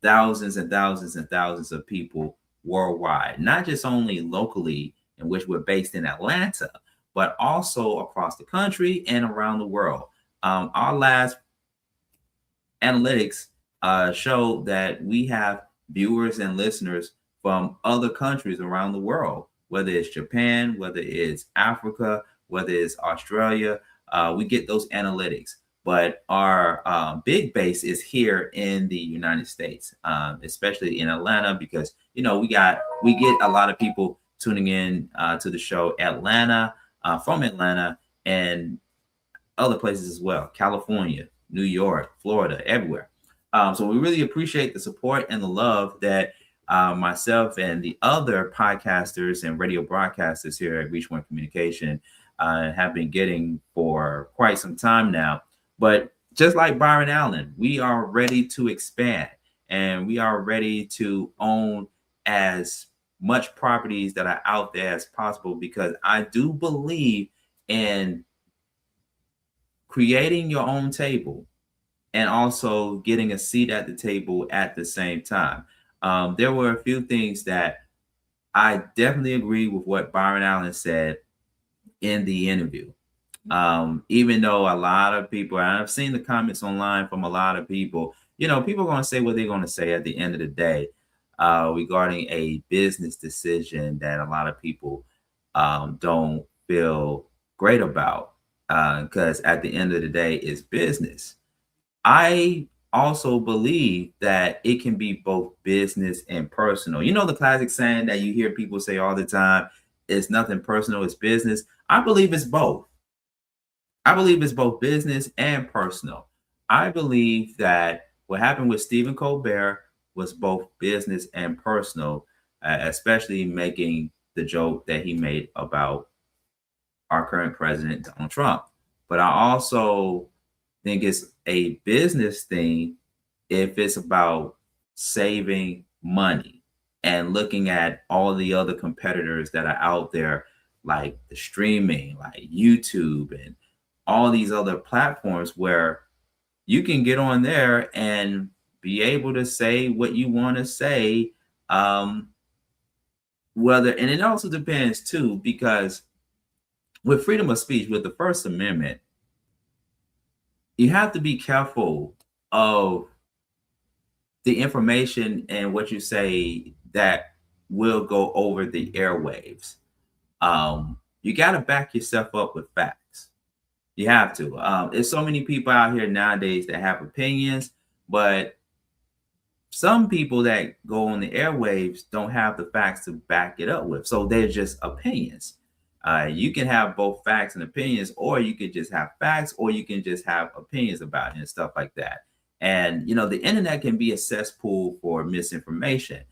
thousands and thousands and thousands of people worldwide, not just only locally, in which we're based in Atlanta, but also across the country and around the world. Our last analytics show that we have viewers and listeners from other countries around the world, whether it's Japan, whether it's Africa, whether it's Australia. We get those analytics. But our big base is here in the United States, especially in Atlanta, because we get a lot of people tuning in to the show from Atlanta and other places as well, California, New York, Florida, everywhere. So we really appreciate the support and the love that myself and the other podcasters and radio broadcasters here at Reach One Communication have been getting for quite some time now. But just like Byron Allen, we are ready to expand, and we are ready to own as much properties that are out there as possible, because I do believe in creating your own table and also getting a seat at the table at the same time. There were a few things that I definitely agree with what Byron Allen said in the interview. Even though a lot of people, and I've seen the comments online from a lot of people, people are going to say what they're going to say at the end of the day regarding a business decision that a lot of people don't feel great about, because at the end of the day, it's business. I also believe that it can be both business and personal. The classic saying that you hear people say all the time, it's nothing personal, it's business. I believe it's both. I believe it's both business and personal. I believe that what happened with Stephen Colbert was both business and personal, especially making the joke that he made about our current president, Donald Trump. But I also think it's a business thing if it's about saving money and looking at all the other competitors that are out there, like the streaming, like YouTube and all these other platforms where you can get on there and be able to say what you want to say. And it also depends too, because with freedom of speech, with the First Amendment, you have to be careful of the information and what you say that will go over the airwaves. You got to back yourself up with facts. You have to. There's so many people out here nowadays that have opinions, but some people that go on the airwaves don't have the facts to back it up with. So they're just opinions. You can have both facts and opinions, or you could just have facts, or you can just have opinions about it and stuff like that. And, you know, the internet can be a cesspool for misinformation.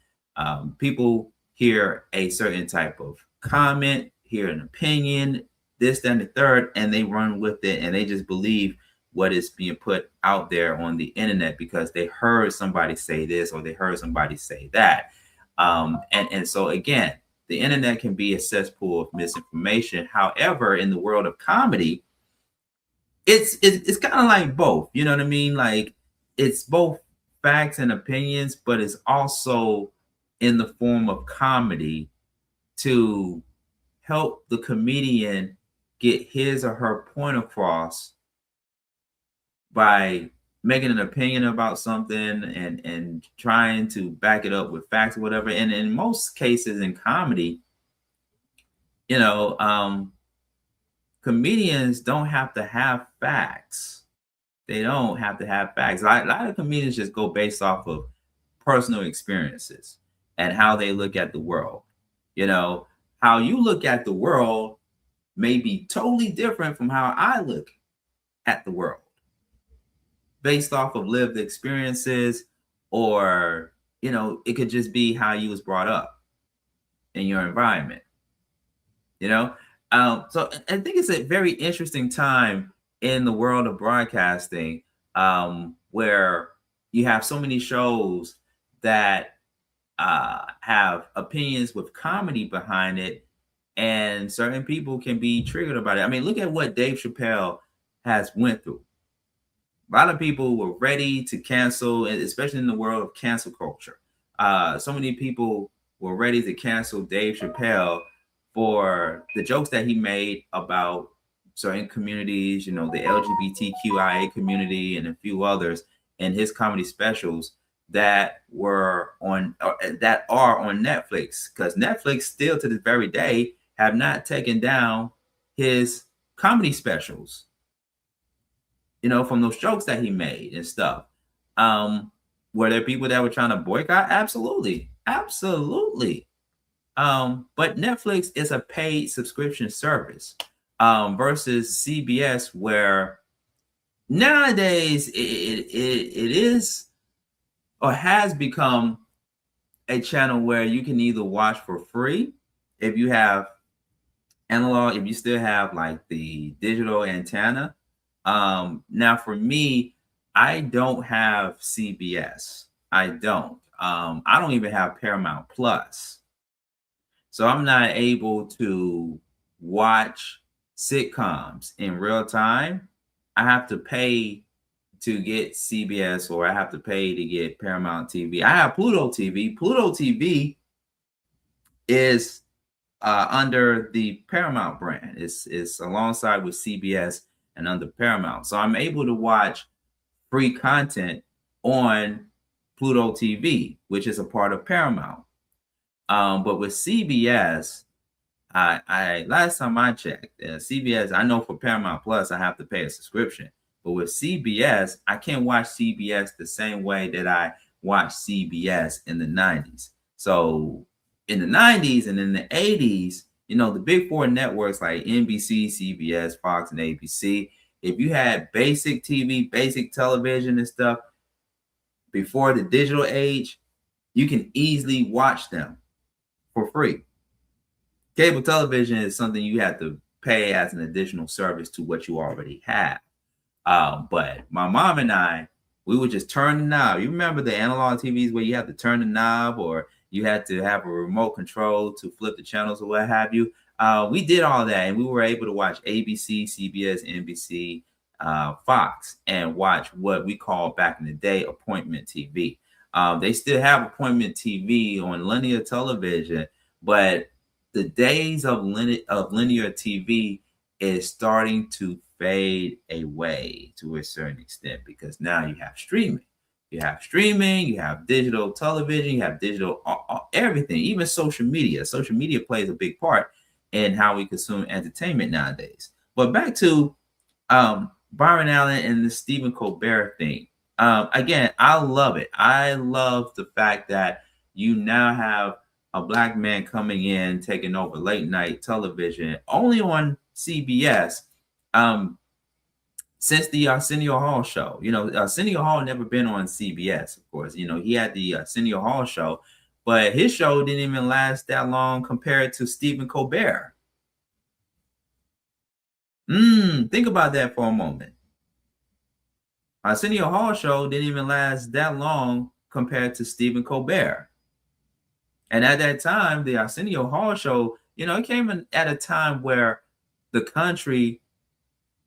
People hear a certain type of comment, hear an opinion, this, that, and the third, and they run with it, and they just believe what is being put out there on the internet because they heard somebody say this or they heard somebody say that. And so again, the internet can be a cesspool of misinformation. However, in the world of comedy, it's kind of like both. You know what I mean? Like, it's both facts and opinions, but it's also in the form of comedy to help the comedian get his or her point across by making an opinion about something and trying to back it up with facts or whatever. And in most cases in comedy, you know, comedians don't have to have facts. They don't have to have facts. A lot of comedians just go based off of personal experiences and how they look at the world. You know, how you look at the world may be totally different from how I look at the world, based off of lived experiences, or, you know, it could just be how you was brought up in your environment, you know? So I think it's a very interesting time in the world of broadcasting, where you have so many shows that have opinions with comedy behind it, and certain people can be triggered about it. I mean, look at what Dave Chappelle has went through. A lot of people were ready to cancel, especially in the world of cancel culture. So many people were ready to cancel Dave Chappelle for the jokes that he made about certain communities, you know, the LGBTQIA community and a few others, in his comedy specials that were on, that are on Netflix, because Netflix still to this very day have not taken down his comedy specials, you know, from those jokes that he made and stuff. Were there people that were trying to boycott? Absolutely. Absolutely. But Netflix is a paid subscription service, versus CBS, where nowadays it is or has become a channel where you can either watch for free if you have analog, if you still have like the digital antenna. Now for me, I don't have CBS. I don't even have Paramount Plus. So I'm not able to watch sitcoms in real time. I have to pay to get CBS, or I have to pay to get Paramount TV. I have Pluto TV. Pluto TV is under the Paramount brand. It's alongside with CBS and under Paramount. So I'm able to watch free content on Pluto TV, which is a part of Paramount. But with CBS, I last time I checked, CBS, I know for Paramount Plus, I have to pay a subscription. But with CBS, I can't watch CBS the same way that I watched CBS in the 90s. So in the 90s and in the 80s, you know, the big four networks like NBC, CBS, Fox, and ABC, if you had basic TV, basic television and stuff before the digital age, you can easily watch them for free. Cable television is something you have to pay as an additional service to what you already have. But my mom and I, we would just turn the knob. You remember the analog TVs where you have to turn the knob, or you had to have a remote control to flip the channels or what have you? We did all that, and we were able to watch ABC, CBS, NBC, Fox, and watch what we call back in the day appointment TV. They still have appointment TV on linear television, but the days of linear TV is starting to fade away to a certain extent, because now you have streaming. You have streaming, you have digital television, you have digital everything, even social media. Social media plays a big part in how we consume entertainment nowadays. But back to Byron Allen and the Stephen Colbert thing. Again, I love it. I love the fact that you now have a black man coming in, taking over late night television, only on CBS. Since the Arsenio Hall show. Arsenio Hall never been on CBS, of course. He had the Arsenio Hall show, but his show didn't even last that long compared to Stephen Colbert. Think about that for a moment. Arsenio Hall show didn't even last that long compared to Stephen Colbert. And at that time, the Arsenio Hall show, it came in at a time where the country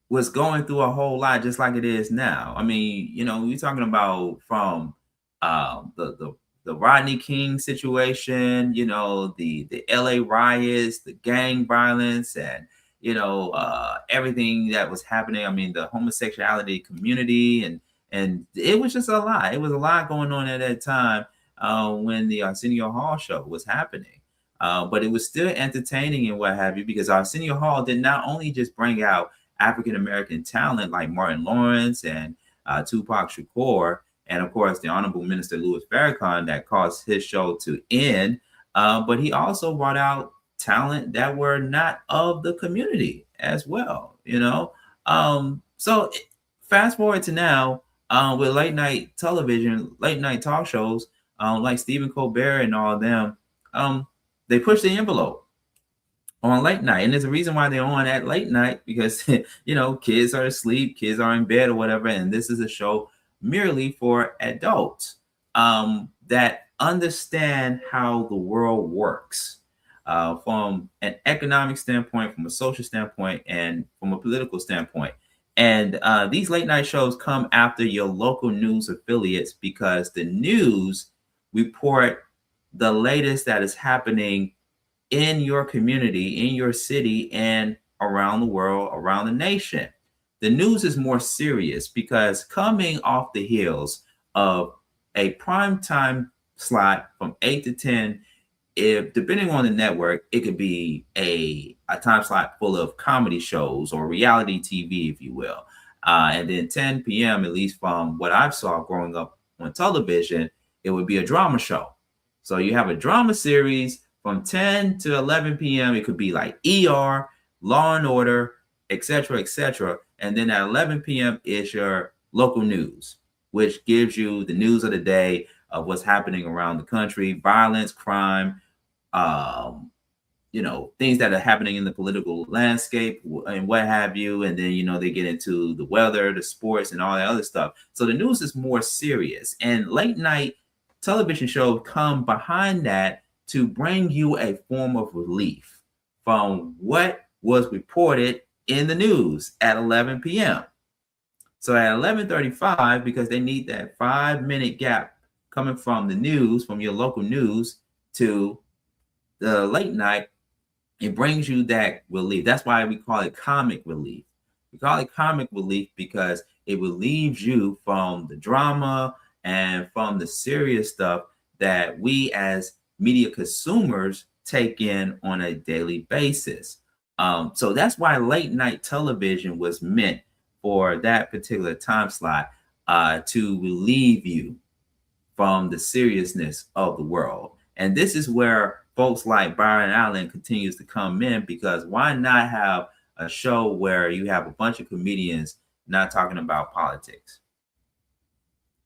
was going through a whole lot, just like it is now. I mean, we're talking about from the Rodney King situation, the LA riots, the gang violence, and everything that was happening. I mean, the homosexuality community, and it was just a lot. It was a lot going on at that time when the Arsenio Hall show was happening. But it was still entertaining and what have you, because Arsenio Hall did not only just bring out African-American talent like Martin Lawrence and Tupac Shakur, and of course the Honorable Minister Louis Farrakhan that caused his show to end, but he also brought out talent that were not of the community as well, So fast forward to now with late night television, late night talk shows like Stephen Colbert and all of them, they push the envelope on late night. And there's a reason why they're on at late night, because kids are asleep, kids are in bed or whatever, and this is a show merely for adults that understand how the world works from an economic standpoint, from a social standpoint, and from a political standpoint. And these late night shows come after your local news affiliates, because the news report the latest that is happening in your community, in your city, and around the world, around the nation. The news is more serious because coming off the heels of a prime time slot from 8 to 10, if depending on the network, it could be a time slot full of comedy shows or reality TV, if you will. And then 10 p.m., at least from what I saw growing up on television, it would be a drama show. So you have a drama series from 10 to 11 p.m. It could be like ER, Law and Order, etc., etc. And then at 11 p.m. is your local news, which gives you the news of the day of what's happening around the country, violence, crime, things that are happening in the political landscape and what have you. And then, they get into the weather, the sports, and all that other stuff. So the news is more serious. And late night television shows come behind that to bring you a form of relief from what was reported in the news at 11 p.m. So at 11:35, because they need that 5-minute gap coming from the news, from your local news to the late night, it brings you that relief. That's why we call it comic relief. We call it comic relief because it relieves you from the drama and from the serious stuff that we as media consumers take in on a daily basis. So that's why late night television was meant for that particular time slot, to relieve you from the seriousness of the world. And this is where folks like Byron Allen continues to come in, because why not have a show where you have a bunch of comedians not talking about politics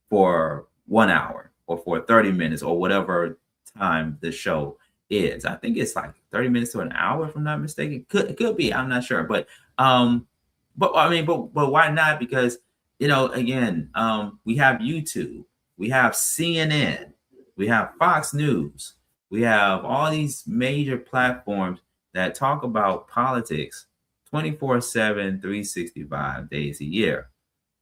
for 1 hour or for 30 minutes or whatever time the show is. I think it's like 30 minutes to an hour, if I'm not mistaken. It could be, I'm not sure. But why not? Because, again, we have YouTube, we have CNN, we have Fox News, we have all these major platforms that talk about politics 24/7, 365 days a year.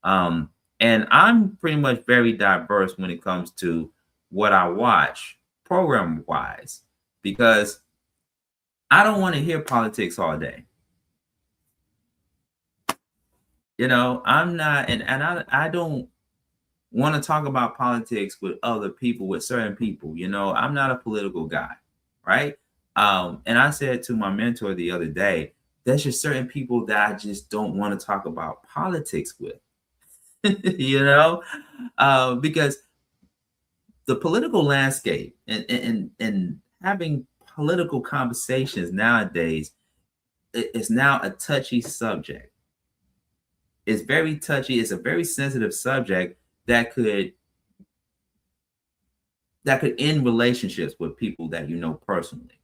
And I'm pretty much very diverse when it comes to what I watch program-wise, because I don't want to hear politics all day. I'm not, and I don't want to talk about politics with other people, with certain people. You know, I'm not a political guy, right? And I said to my mentor the other day, there's just certain people that I just don't want to talk about politics with, you know, because the political landscape and having political conversations nowadays is now a touchy subject. It's very touchy. It's a very sensitive subject that could end relationships with people that you know personally.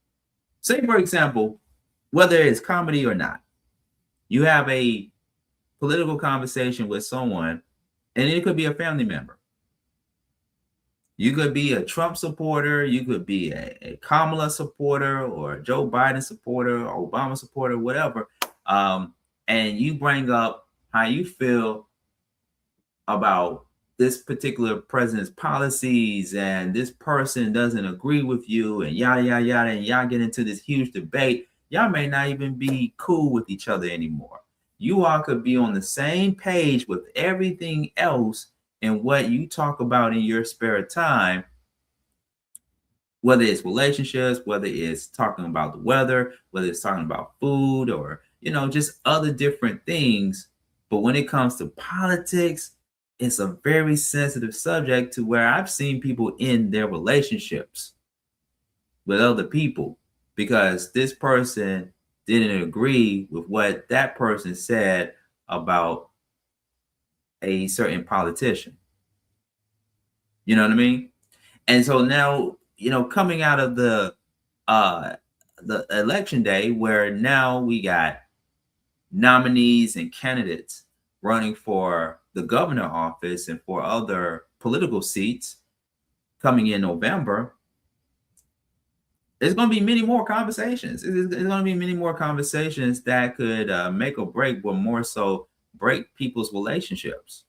Say, for example, whether it's comedy or not, you have a political conversation with someone, and it could be a family member. You could be a Trump supporter, you could be a Kamala supporter, or a Joe Biden supporter, or Obama supporter, whatever. And you bring up how you feel about this particular president's policies, and this person doesn't agree with you, and yada, yada, yada, and y'all get into this huge debate. Y'all may not even be cool with each other anymore. You all could be on the same page with everything else and what you talk about in your spare time, whether it's relationships, whether it's talking about the weather, whether it's talking about food, or, you know, just other different things. But when it comes to politics, it's a very sensitive subject, to where I've seen people end their relationships with other people because this person didn't agree with what that person said about a certain politician. You know what I mean? And so now, you know, coming out of the election day, where now we got nominees and candidates running for the governor office and for other political seats coming in November, there's going to be many more conversations. There's going to be many more conversations that could make or break, but more so break people's relationships.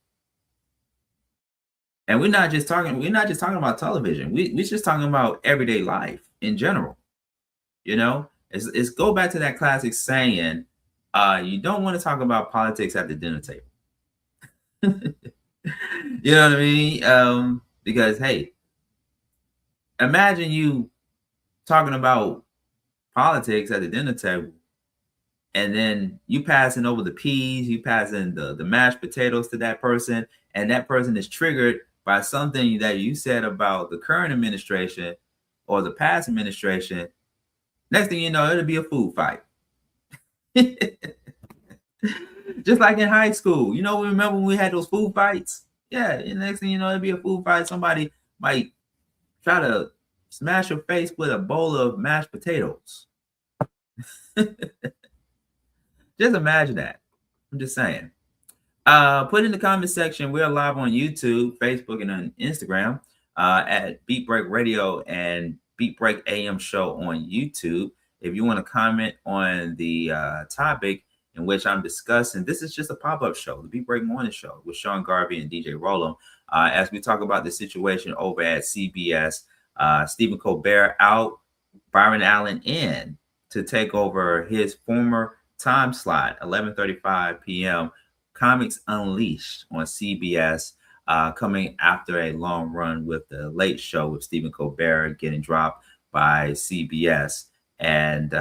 And we're not just talking about television. We're just talking about everyday life in general. You know, it's go back to that classic saying, you don't want to talk about politics at the dinner table. You know what I mean? Because, hey, imagine you talking about politics at the dinner table, and then you passing over the peas, you passing the mashed potatoes to that person, and that person is triggered by something that you said about the current administration or the past administration. Next thing you know, it'll be a food fight. Just like in high school. You know, remember when we had those food fights? Yeah, and next thing you know, it'll be a food fight. Somebody might try to smash your face with a bowl of mashed potatoes. Just imagine that. I'm just saying. Put in the comment section. We're live on YouTube, Facebook, and on Instagram at Beat Break Radio and Beat Break AM Show on YouTube. If you want to comment on the topic in which I'm discussing, this is just a pop-up show, the Beat Break Morning Show with Sean Garvey and DJ Rollum. As we talk about the situation over at CBS, Stephen Colbert out, Byron Allen in to take over his former time slot, 11:35 p.m. Comics Unleashed on CBS, coming after a long run with the Late Show with Stephen Colbert getting dropped by CBS. And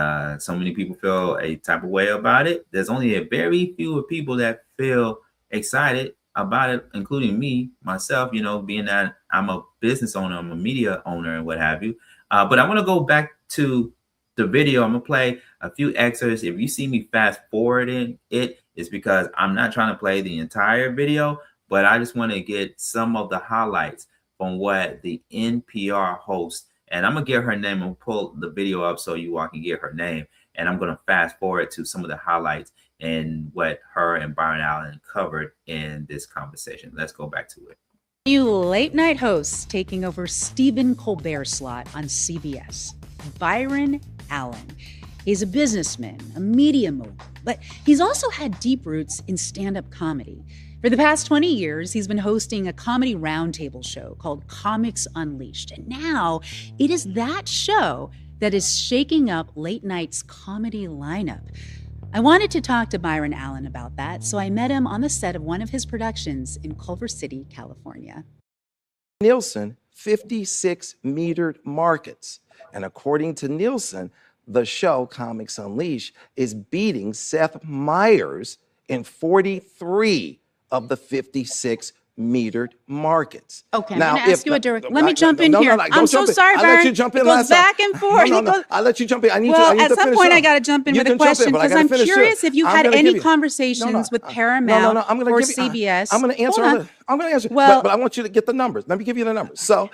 so many people feel a type of way about it. There's only a very few people that feel excited about it, including me, myself, you know, being that I'm a business owner, I'm a media owner and what have you. But I want to go back to the video. I'm going to play a few excerpts. If you see me fast forwarding it's because I'm not trying to play the entire video, but I just want to get some of the highlights from what the NPR host, and I'm going to get her name and pull the video up so you all can get her name. And I'm going to fast forward to some of the highlights and what her and Byron Allen covered in this conversation. Let's go back to it. New late night hosts taking over Stephen Colbert's slot on CBS. Byron Allen. He's a businessman, a media mogul, but he's also had deep roots in stand-up comedy. For the past 20 years, he's been hosting a comedy roundtable show called Comics Unleashed. And now it is that show that is shaking up late night's comedy lineup. I wanted to talk to Byron Allen about that, so I met him on the set of one of his productions in Culver City, California. Nielsen, 56 metered markets. And according to Nielsen, the show Comics Unleashed is beating Seth Meyers in 43 of the 56 metered markets. Okay, now, I'm going to ask you a direct. Let me jump in here. I'm so sorry, Byron. I let you jump in. It goes back and forth. I let you jump in. I need well, to. at some point, I got to jump in with a question because I'm curious if you had any conversations with Paramount or CBS. I'm going to answer. I'm going to answer. Well, but I want you to get the numbers. Let me give you the numbers. So,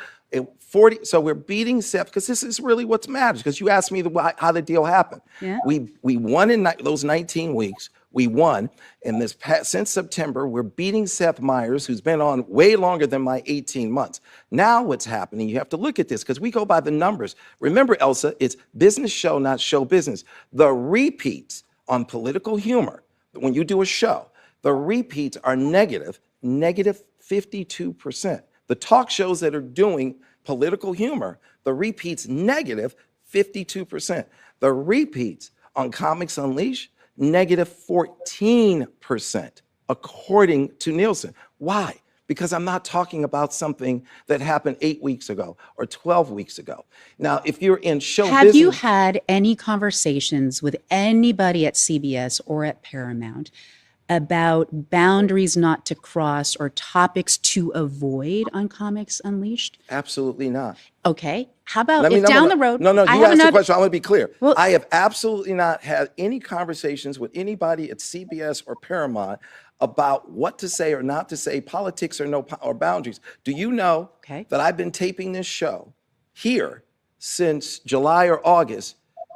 40. So we're beating Seth because this is really what matters. Because you asked me how the deal happened. Yeah. We won in those 19 weeks. We won, and since September, we're beating Seth Meyers, who's been on way longer than my 18 months. Now what's happening, you have to look at this, because we go by the numbers. Remember, Elsa, it's business show, not show business. The repeats on political humor, when you do a show, the repeats are negative 52%. The talk shows that are doing political humor, the repeats negative 52%. The repeats on Comics Unleashed, negative 14%, according to Nielsen. Why? Because I'm not talking about something that happened 8 weeks ago or 12 weeks ago. Now, if you're in show business— Have you had any conversations with anybody at CBS or at Paramount about boundaries not to cross or topics to avoid on Comics Unleashed? Absolutely not. Okay. How about if down the road— No, you asked the question. I want to be clear. Well, I have absolutely not had any conversations with anybody at CBS or Paramount about what to say or not to say, politics or boundaries. Do you know that I've been taping this show here since July or August,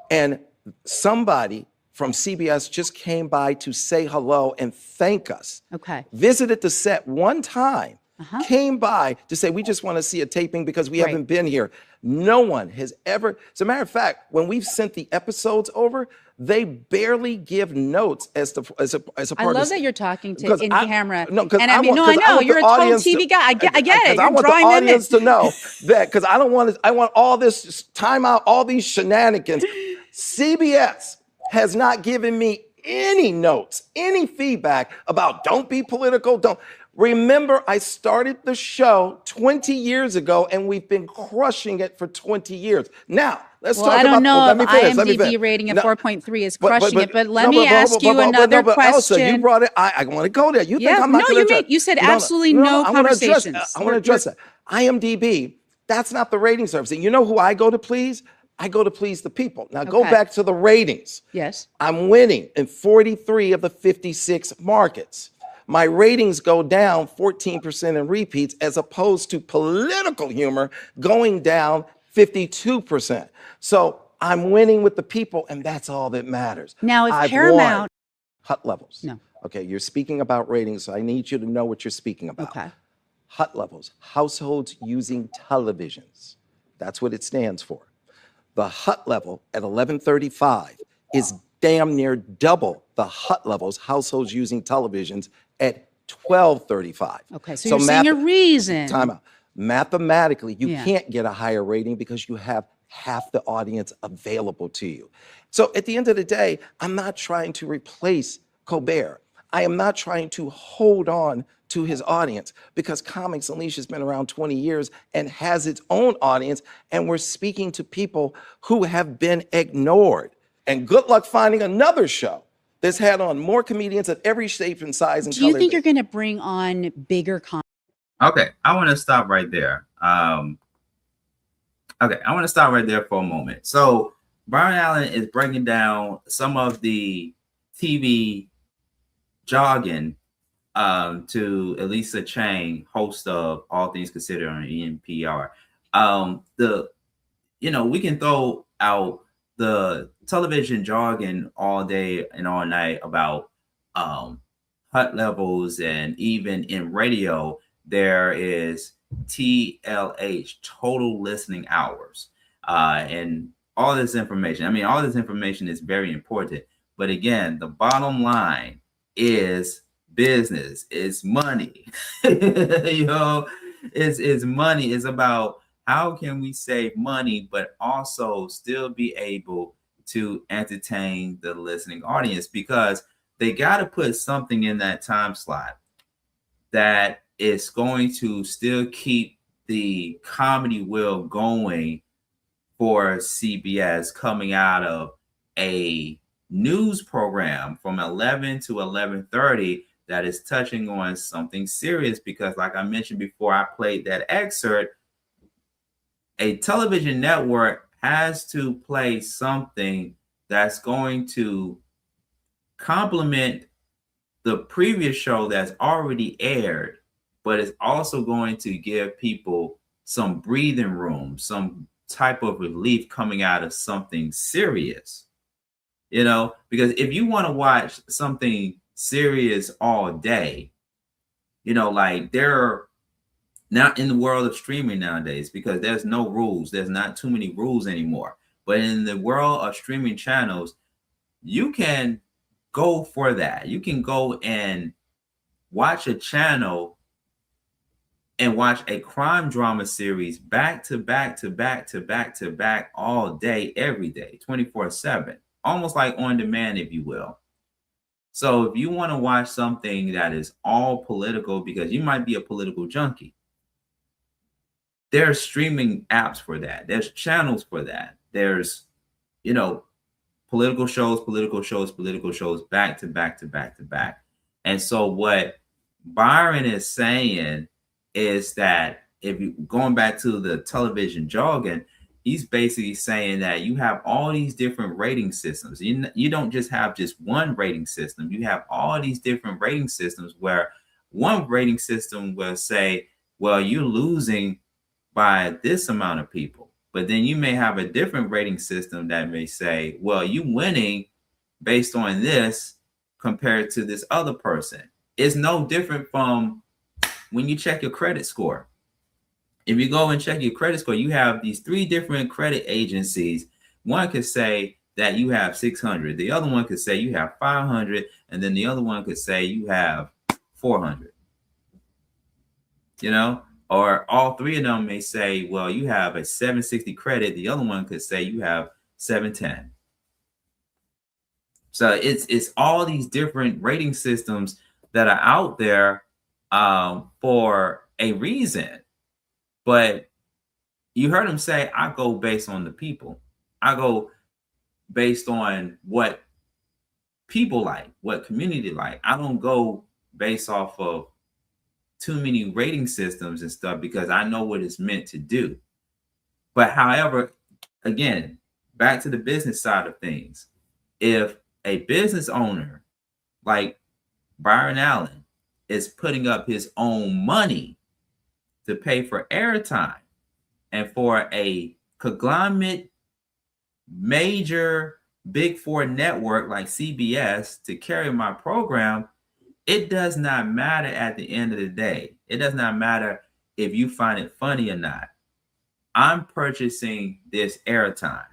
and somebody from CBS just came by to say hello and thank us. Okay. Visited the set one time, came by to say, we just want to see a taping because we haven't been here. No one has ever, as a matter of fact, when we've sent the episodes over, they barely give notes as a part of— I love that you're talking to in camera. No, because I know you're a total TV guy. I get it. I want the audience to know that, because I want all this time out, all these shenanigans. CBS has not given me any notes, any feedback about don't be political, don't. Remember, I started the show 20 years ago, and we've been crushing it for 20 years. Now, let's talk about— I don't know if IMDb rating of 4.3 is crushing it, but let me ask you another question. Elsa, you brought it. I want to go there. You think I'm not going to address— you said absolutely no conversations. I want to address that. IMDb, that's not the rating service. And you know who I go to please? I go to please the people. Now, go back to the ratings. Yes. I'm winning in 43 of the 56 markets. My ratings go down 14% in repeats, as opposed to political humor going down 52%. So I'm winning with the people, and that's all that matters. Now, if Paramount— HUT levels. No. Okay, you're speaking about ratings, so I need you to know what you're speaking about. Okay. HUT levels, households using televisions. That's what it stands for. The HUT level at 1135 is damn near double the HUT levels, households using televisions, at 1235. Okay, so you're saying a reason. Time out. Mathematically, you can't get a higher rating because you have half the audience available to you. So at the end of the day, I'm not trying to replace Colbert. I am not trying to hold on to his audience, because Comics Unleashed has been around 20 years and has its own audience, and we're speaking to people who have been ignored. And good luck finding another show that's had on more comedians at every shape and size and color. Do you think you're going to bring on bigger Okay, I want to stop right there. I want to stop right there for a moment. So Byron Allen is breaking down some of the TV jargon to Elisa Chang, host of All Things Considered on NPR. We can throw out the television jargon all day and all night about HUT levels, and even in radio, there is TLH, total listening hours, and all this information. I mean, all this information is very important. But again, the bottom line is business, it's money. It's money. It's about how can we save money, but also still be able to entertain the listening audience, because they got to put something in that time slot that is going to still keep the comedy wheel going for CBS, coming out of a news program from 11 to 11:30 that is touching on something serious. Because like I mentioned before I played that excerpt, a television network has to play something that's going to complement the previous show that's already aired, but it's also going to give people some breathing room, some type of relief coming out of something serious. You know, because if you want to watch something serious all day, you know, like they're not in the world of streaming nowadays, because there's no rules. There's not too many rules anymore. But in the world of streaming channels, you can go for that. You can go and watch a channel and watch a crime drama series back to back to back to back to back all day, every day, 24/7, almost like on demand, if you will. So if you want to watch something that is all political, because you might be a political junkie, there's streaming apps for that. There's channels for that. There's, you know, political shows back to back to back to back. And so what Byron is saying is that, if you going back to the television jargon, he's basically saying that you have all these different rating systems. You don't just have just one rating system. You have all these different rating systems, where one rating system will say, well, you're losing by this amount of people. But then you may have a different rating system that may say, well, you winning based on this compared to this other person. It's no different from when you check your credit score. If you go and check your credit score, you have these 3 different credit agencies. One could say that you have 600. The other one could say you have 500. And then the other one could say you have 400. You know? Or all 3 of them may say, well, you have a 760 credit. The other one could say you have 710. So it's all these different rating systems that are out there for a reason. But you heard him say, I go based on the people. I go based on what people like, what community like. I don't go based off of too many rating systems and stuff, because I know what it's meant to do. But however, again, back to the business side of things, if a business owner like Byron Allen is putting up his own money to pay for airtime, and for a conglomerate major Big 4 network like CBS to carry my program, it does not matter at the end of the day. It does not matter if you find it funny or not. I'm purchasing this airtime.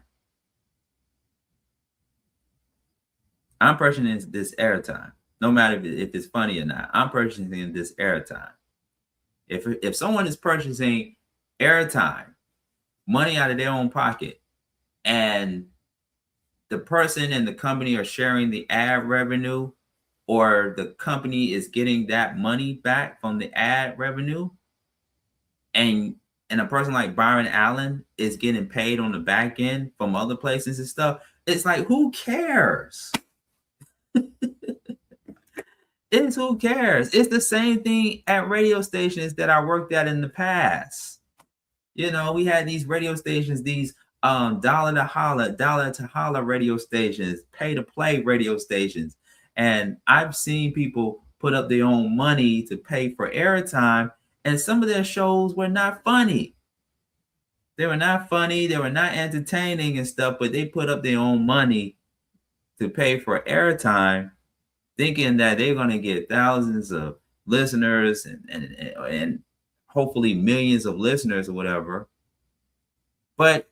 I'm purchasing this airtime. No matter if it's funny or not, I'm purchasing this airtime. If someone is purchasing airtime, money out of their own pocket, and the person and the company are sharing the ad revenue, or the company is getting that money back from the ad revenue, and a person like Byron Allen is getting paid on the back end from other places and stuff, it's like, who cares? It's who cares? It's the same thing at radio stations that I worked at in the past. You know, we had these radio stations, these dollar to holler radio stations, pay to play radio stations. And I've seen people put up their own money to pay for airtime, and some of their shows were not funny. They were not funny. They were not entertaining and stuff, but they put up their own money to pay for airtime, thinking that they're going to get thousands of listeners and hopefully millions of listeners or whatever. But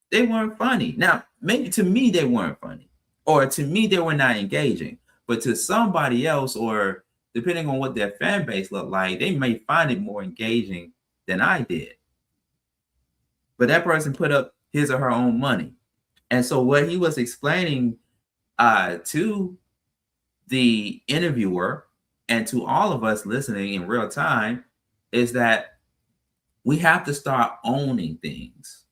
they weren't funny. Now, maybe to me, they weren't funny, or to me, they were not engaging. But to somebody else, or depending on what their fan base looked like, they may find it more engaging than I did. But that person put up his or her own money. And so what he was explaining to the interviewer and to all of us listening in real time is that we have to start owning things.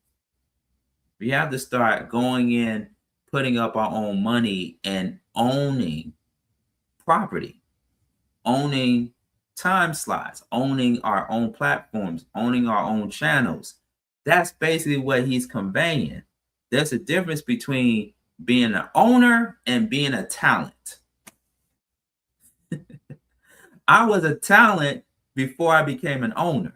We have to start going in, putting up our own money and owning property, owning time slots, owning our own platforms, owning our own channels. That's basically what he's conveying. There's a difference between being an owner and being a talent. I was a talent before I became an owner.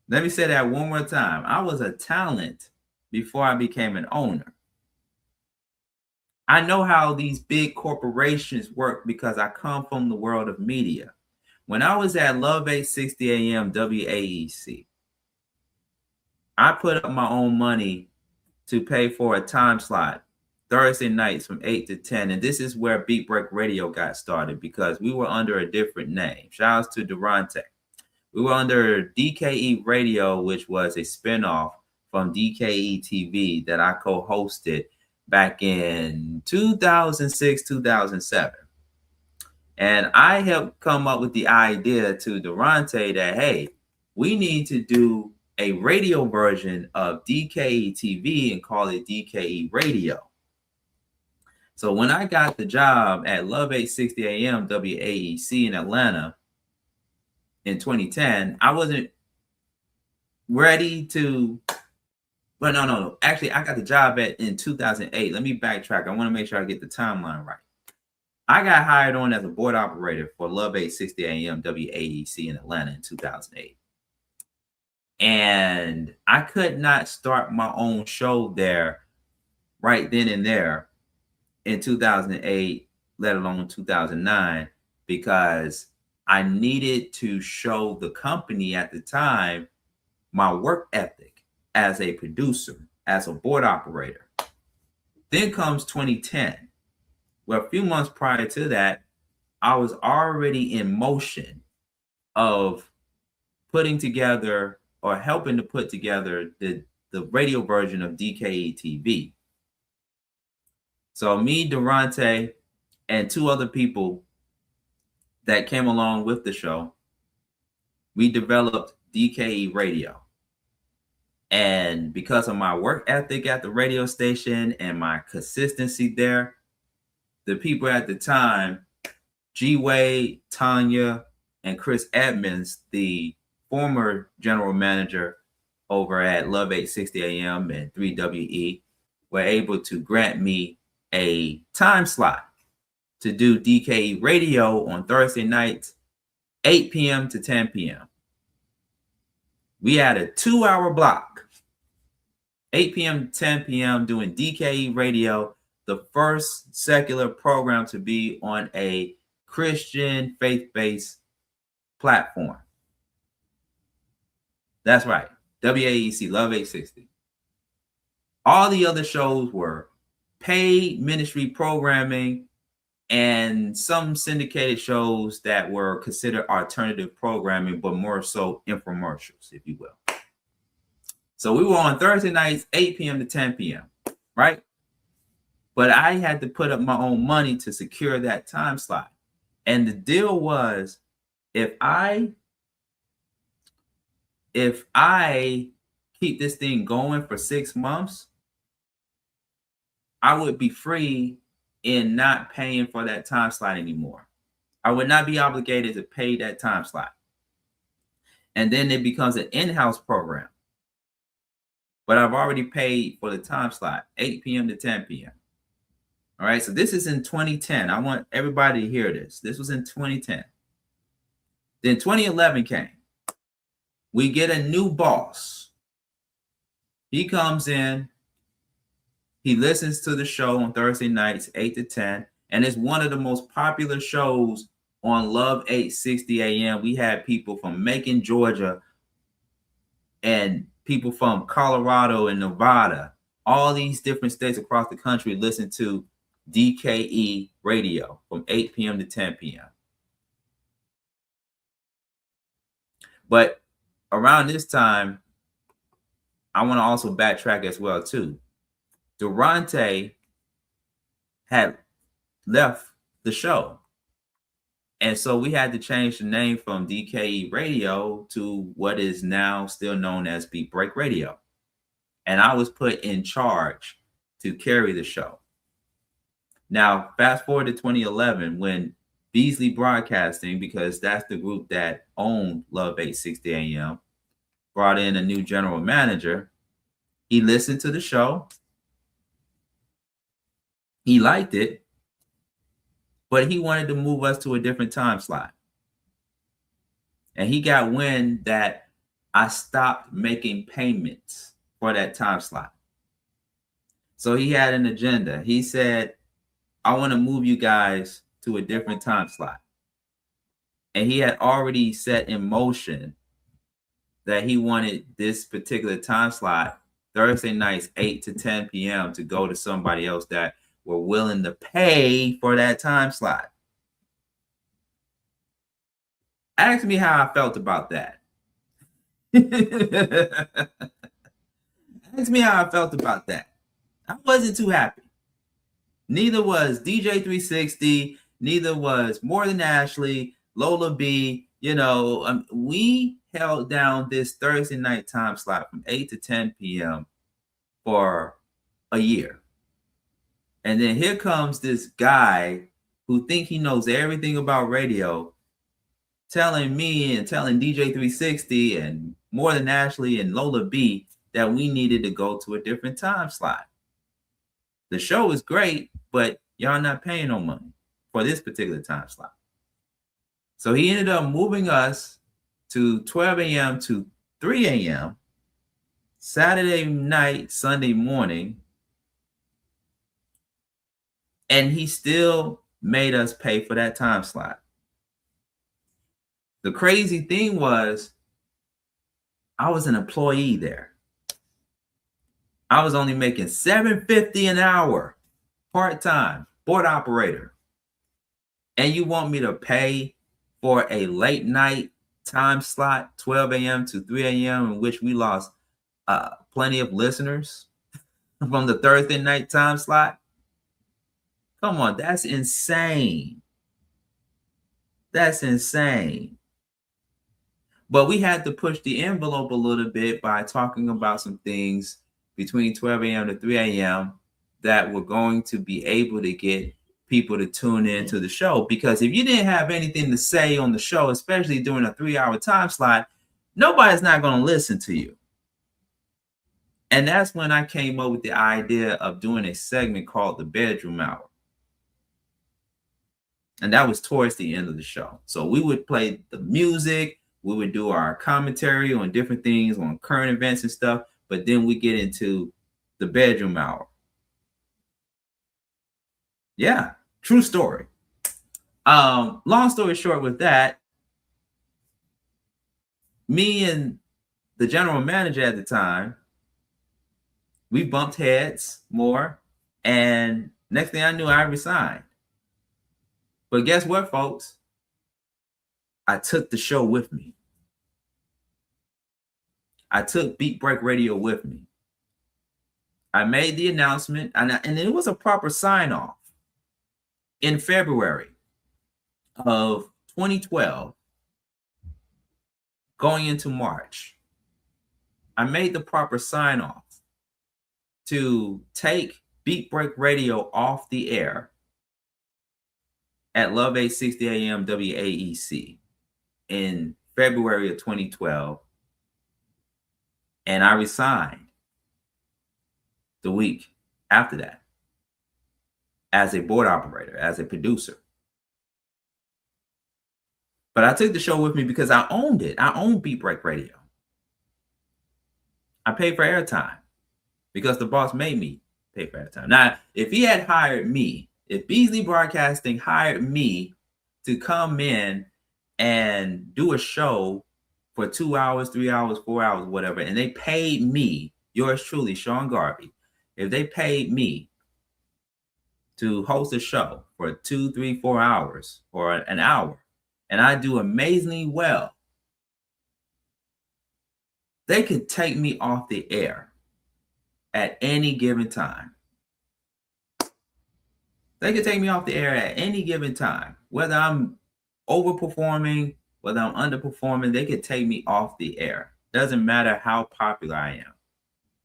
Let me say that one more time. I was a talent before I became an owner. I know how these big corporations work because I come from the world of media. When I was at Love 860 AM WAEC, I put up my own money to pay for a time slot Thursday nights from 8 to 10. And this is where Beat Break Radio got started because we were under a different name. Shout out to Durante. We were under DKE Radio, which was a spinoff from DKE TV that I co-hosted back in 2006, 2007. And I helped come up with the idea to Durante that, hey, we need to do a radio version of DKE TV and call it DKE Radio. So when I got the job at Love 860 AM WAEC in Atlanta in 2010, I wasn't ready to, well, no. Actually, I got the job in 2008. Let me backtrack. I want to make sure I get the timeline right. I got hired on as a board operator for Love 860 AM WAEC in Atlanta in 2008. And I could not start my own show there right then and there in 2008, let alone 2009, because I needed to show the company at the time my work ethic as a producer, as a board operator. Then comes 2010. Well, a few months prior to that, I was already in motion of putting together or helping to put together the radio version of DKE TV. So me, Durante, and two other people that came along with the show, we developed DKE Radio. And because of my work ethic at the radio station and my consistency there, the people at the time, G. Wade, Tanya, and Chris Edmonds, the former general manager over at Love 860 AM and 3WE, were able to grant me a time slot to do DKE Radio on Thursday nights, 8 p.m. to 10 p.m. We had a 2-hour block, 8 p.m. to 10 p.m. doing DKE Radio, the first secular program to be on a Christian faith-based platform. That's right, WAEC, Love 860. All the other shows were paid ministry programming and some syndicated shows that were considered alternative programming, but more so infomercials, if you will. So we were on Thursday nights, 8 p.m. to 10 p.m., right? But I had to put up my own money to secure that time slot. And the deal was, if I keep this thing going for 6 months, I would be free in not paying for that time slot anymore. I would not be obligated to pay that time slot. And then it becomes an in-house program. But I've already paid for the time slot, 8 p.m. to 10 p.m. All right, so this is in 2010. I want everybody to hear this. This was in 2010. Then 2011 came. We get a new boss. He comes in. He listens to the show on Thursday nights, 8 to 10, and it's one of the most popular shows on Love 860 AM. We had people from Macon, Georgia, and people from Colorado and Nevada, all these different states across the country listen to DKE Radio from 8 p.m. to 10 p.m. But around this time, I want to also backtrack as well too. Durante had left the show. And so we had to change the name from DKE Radio to what is now still known as Beat Break Radio. And I was put in charge to carry the show. Now, fast forward to 2011 when Beasley Broadcasting, because that's the group that owned Love 860 AM, brought in a new general manager. He listened to the show. He liked it, but he wanted to move us to a different time slot. And he got wind that I stopped making payments for that time slot. So he had an agenda. He said, I want to move you guys to a different time slot. And he had already set in motion that he wanted this particular time slot, Thursday nights, 8 to 10 p.m., to go to somebody else that were willing to pay for that time slot. Ask me how I felt about that. Ask me how I felt about that. I wasn't too happy. Neither was DJ 360. Neither was More Than Ashley, Lola B. You know, we held down this Thursday night time slot from 8 to 10 p.m. for a year. And then here comes this guy who think he knows everything about radio, telling me and telling DJ 360 and More Than Ashley and Lola B that we needed to go to a different time slot. The show is great, but y'all not paying no money for this particular time slot. So he ended up moving us to 12 a.m. to 3 a.m. Saturday night, Sunday morning. And he still made us pay for that time slot. The crazy thing was, I was an employee there. I was only making $7.50 an hour, part-time, board operator. And you want me to pay for a late night time slot, 12 a.m. to 3 a.m., in which we lost plenty of listeners from the Thursday night time slot? Come on, that's insane. That's insane. But we had to push the envelope a little bit by talking about some things between 12 a.m. to 3 a.m. that were going to be able to get people to tune in to the show. Because if you didn't have anything to say on the show, especially during a 3-hour time slot, nobody's not going to listen to you. And that's when I came up with the idea of doing a segment called The Bedroom Hour. And that was towards the end of the show. So we would play the music, we would do our commentary on different things, on current events and stuff, but then we get into the bedroom hour. Yeah, true story. Long story short with that, me and the general manager at the time, we bumped heads more, and next thing I knew, I resigned. But guess what, folks? I took the show with me. I took Beat Break Radio with me. I made the announcement, and it was a proper sign-off. In February of 2012, going into March, I made the proper sign-off to take Beat Break Radio off the air at Love 860 AM WAEC in February of 2012. And I resigned the week after that as a board operator, as a producer. But I took the show with me because I owned it. I owned Beat Break Radio. I paid for airtime because the boss made me pay for airtime. Now, if he had hired me, if Beasley Broadcasting hired me to come in and do a show for 2 hours, 3 hours, 4 hours, whatever, and they paid me, yours truly, Sean Garvey, if they paid me to host a show for 2, 3, 4 hours or an hour, and I do amazingly well, they could take me off the air at any given time. They can take me off the air at any given time. Whether I'm overperforming, whether I'm underperforming, they can take me off the air. Doesn't matter how popular I am.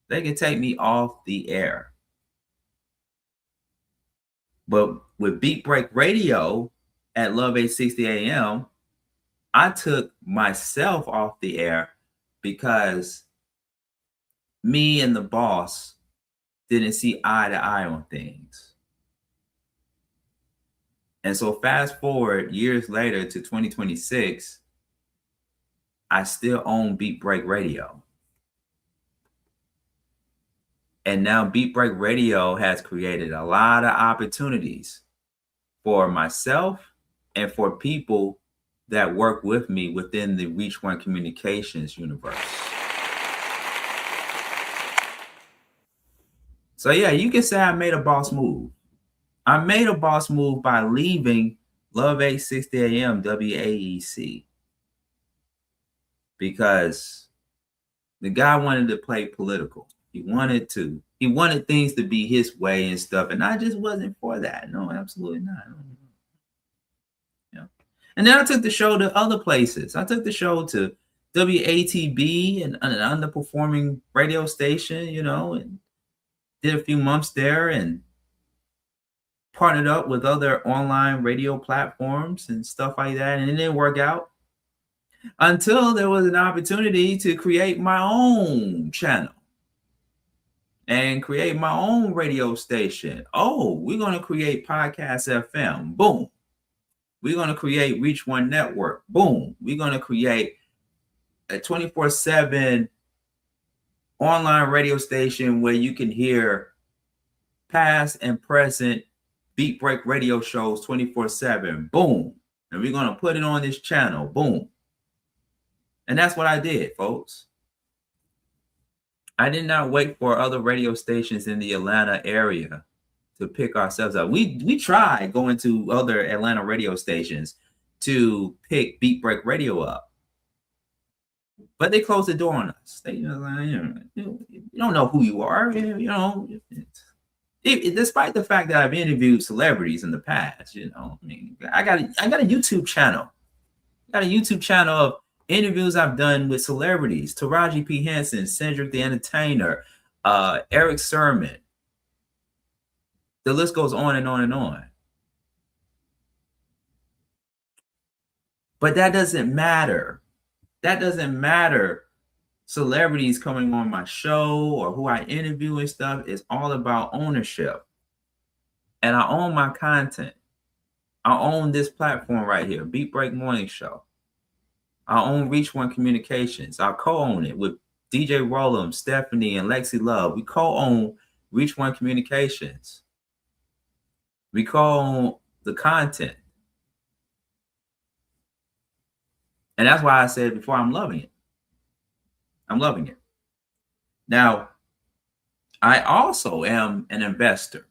They can take me off the air. But with Beat Break Radio at Love 860 AM, I took myself off the air because me and the boss didn't see eye to eye on things. And so fast forward years later to 2026, I still own Beat Break Radio. And now Beat Break Radio has created a lot of opportunities for myself and for people that work with me within the Reach One Communications universe. So yeah, you can say I made a boss move. I made a boss move by leaving Love 860 AM WAEC because the guy wanted to play political. He wanted things to be his way and stuff, and I just wasn't for that. No, absolutely not. Yeah. And then I took the show to other places. I took the show to WATB, an underperforming radio station, and did a few months there and partnered up with other online radio platforms and stuff like that. And it didn't work out until there was an opportunity to create my own channel and create my own radio station. Oh, we're going to create Podcast FM. Boom. We're going to create Reach One Network. Boom. We're going to create a 24/7 online radio station where you can hear past and present Beat Break radio shows 24/7. Boom. And we're going to put it on this channel. Boom. And that's what I did, folks. I did not wait for other radio stations in the Atlanta area to pick ourselves up. We tried going to other Atlanta radio stations to pick Beat Break Radio up, but they closed the door on us. They, you don't know who you are. Despite the fact that I've interviewed celebrities in the past, I got a YouTube channel. I got a YouTube channel of interviews I've done with celebrities: Taraji P. Henson, Cedric the Entertainer, Eric Sermon. The list goes on and on and on. But that doesn't matter. That doesn't matter. Celebrities coming on my show or who I interview and stuff is all about ownership. And I own my content. I own this platform right here, Beat Break Morning Show. I own Reach One Communications. I co-own it with DJ Rollum, Stephanie, and Lexi Love. We co-own Reach One Communications. We co-own the content. And that's why I said before, I'm loving it. I'm loving it. Now, I also am an investor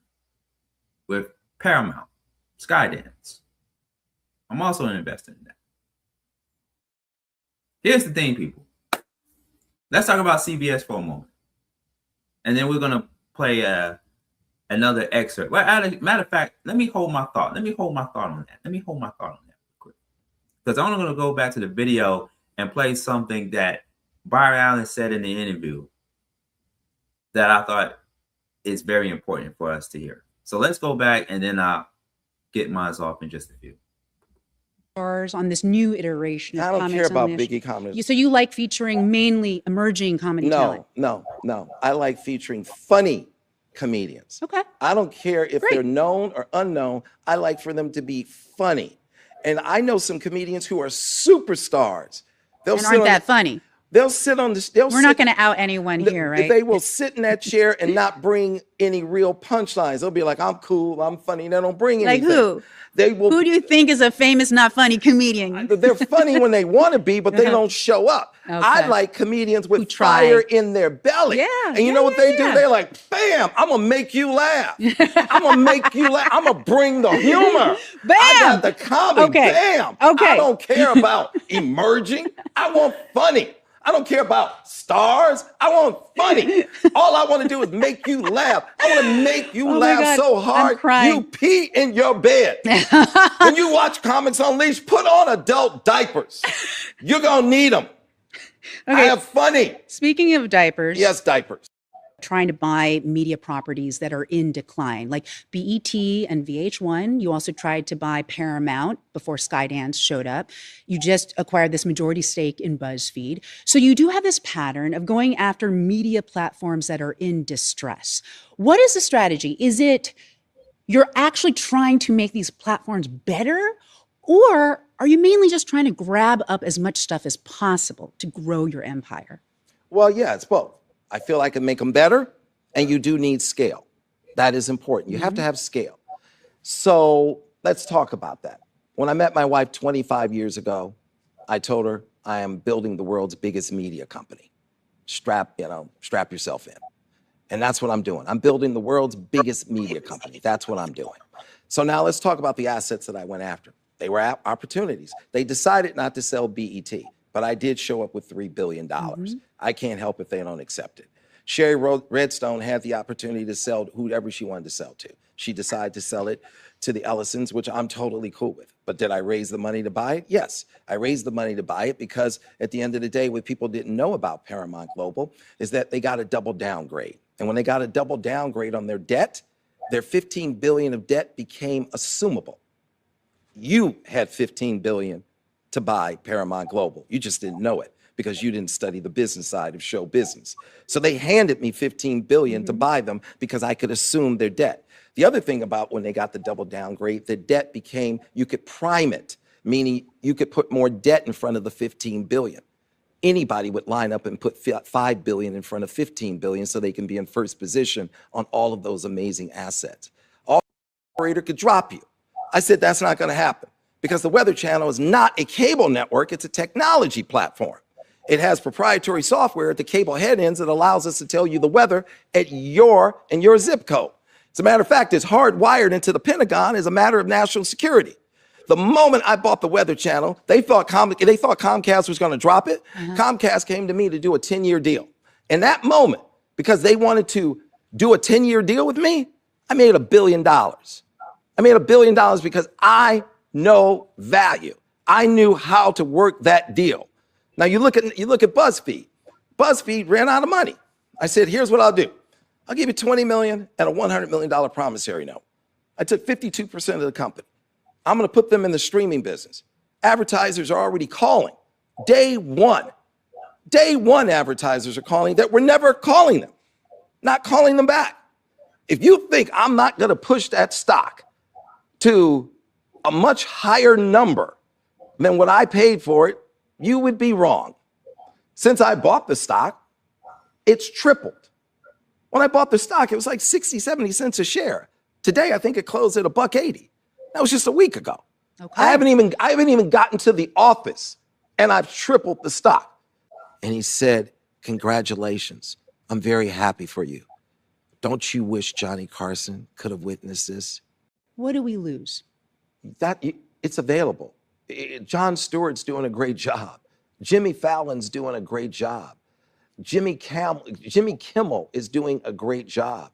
with Paramount, Skydance. I'm also an investor in that. Here's the thing, people. Let's talk about CBS for a moment. And then we're going to play another excerpt. Well, matter of fact, let me hold my thought. Let me hold my thought on that quick. Because I'm going to go back to the video and play something that Byron Allen said in the interview that I thought is very important for us to hear. So let's go back and then I'll get mine off in just a few. On this new iteration of I don't care about Biggie comedy. So you like featuring mainly emerging comedy talent? No. I like featuring funny comedians. Okay. I don't care if they're known or unknown. I like for them to be funny. And I know some comedians who are superstars. Aren't that funny? They'll sit on the. We're not going to out anyone here, right? They will sit in that chair and not bring any real punchlines. They'll be like, "I'm cool, I'm funny." They don't bring anything. Like who? They will. Who do you think is a famous, not funny comedian? They're funny when they want to be, but they don't show up. Okay. I like comedians with fire in their belly. Yeah. And you know what they do? They're like, "Bam! I'm gonna make you laugh. I'm gonna make you laugh. I'm gonna bring the humor. Bam! I got the comedy. Okay. Bam! Okay. I don't care about emerging. I want funny." I don't care about stars. I want funny. All I want to do is make you laugh. I want to make you laugh so hard you pee in your bed. When you watch Comics Unleashed, put on adult diapers. You're going to need them. Okay. I have funny. Speaking of diapers. Yes, diapers. Trying to buy media properties that are in decline, like BET and VH1. You also tried to buy Paramount before Skydance showed up. You just acquired this majority stake in BuzzFeed. So you do have this pattern of going after media platforms that are in distress. What is the strategy? Is it you're actually trying to make these platforms better? Or are you mainly just trying to grab up as much stuff as possible to grow your empire? Well, yeah, it's both. I feel I can make them better, and you do need scale. That is important. You have to have scale. So let's talk about that. When I met my wife 25 years ago, I told her I am building the world's biggest media company. Strap yourself in. And that's what I'm doing. I'm building the world's biggest media company. That's what I'm doing. So now let's talk about the assets that I went after. They were opportunities. They decided not to sell BET. But I did show up with $3 billion. I can't help if they don't accept it. Sherry Redstone had the opportunity to sell whoever she wanted to sell to. She decided to sell it to the Ellisons, which I'm totally cool with. But did I raise the money to buy it? Yes, I raised the money to buy it because at the end of the day, what people didn't know about Paramount Global is that they got a double downgrade. And when they got a double downgrade on their debt, their $15 billion of debt became assumable. You had $15 billion to buy Paramount Global. You just didn't know it because you didn't study the business side of show business. So they handed me $15 billion to buy them because I could assume their debt. The other thing about when they got the double downgrade, the debt became, you could prime it, meaning you could put more debt in front of the $15 billion. Anybody would line up and put $5 billion in front of $15 billion so they can be in first position on all of those amazing assets. All operator could drop you. I said, that's not gonna happen. Because the Weather Channel is not a cable network, it's a technology platform. It has proprietary software at the cable head ends that allows us to tell you the weather at your zip code. As a matter of fact, it's hardwired into the Pentagon as a matter of national security. The moment I bought the Weather Channel, they thought Comcast was gonna drop it. Comcast came to me to do a 10-year deal. In that moment, because they wanted to do a 10-year deal with me, I made $1 billion. I made $1 billion because I know value. I knew how to work that deal. Now you look at BuzzFeed. BuzzFeed ran out of money. I said, here's what I'll do. I'll give you $20 million and a $100 million promissory note. I took 52% of the company. I'm going to put them in the streaming business. Advertisers are already calling. Day one advertisers are calling that we're never calling them, not calling them back. If you think I'm not going to push that stock to a much higher number than what I paid for it, you would be wrong. Since I bought the stock, it's tripled. When I bought the stock, it was like 60, 70 cents a share. Today, I think it closed at $1.80. That was just a week ago. Okay. I haven't even gotten to the office and I've tripled the stock. And he said, congratulations. I'm very happy for you. Don't you wish Johnny Carson could have witnessed this? What do we lose? It's available. Jon Stewart's doing a great job. Jimmy Fallon's doing a great job. Jimmy Kimmel is doing a great job.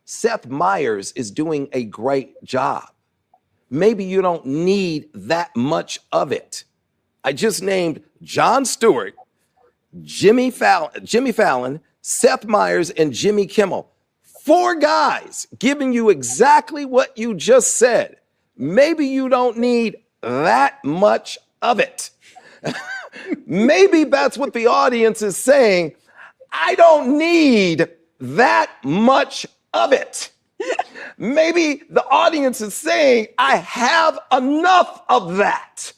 Seth Meyers is doing a great job. Maybe you don't need that much of it. I just named Jon Stewart, Jimmy Fallon, Seth Meyers, and Jimmy Kimmel. 4 guys giving you exactly what you just said. Maybe you don't need that much of it. Maybe that's what the audience is saying. I don't need that much of it. Maybe the audience is saying, I have enough of that.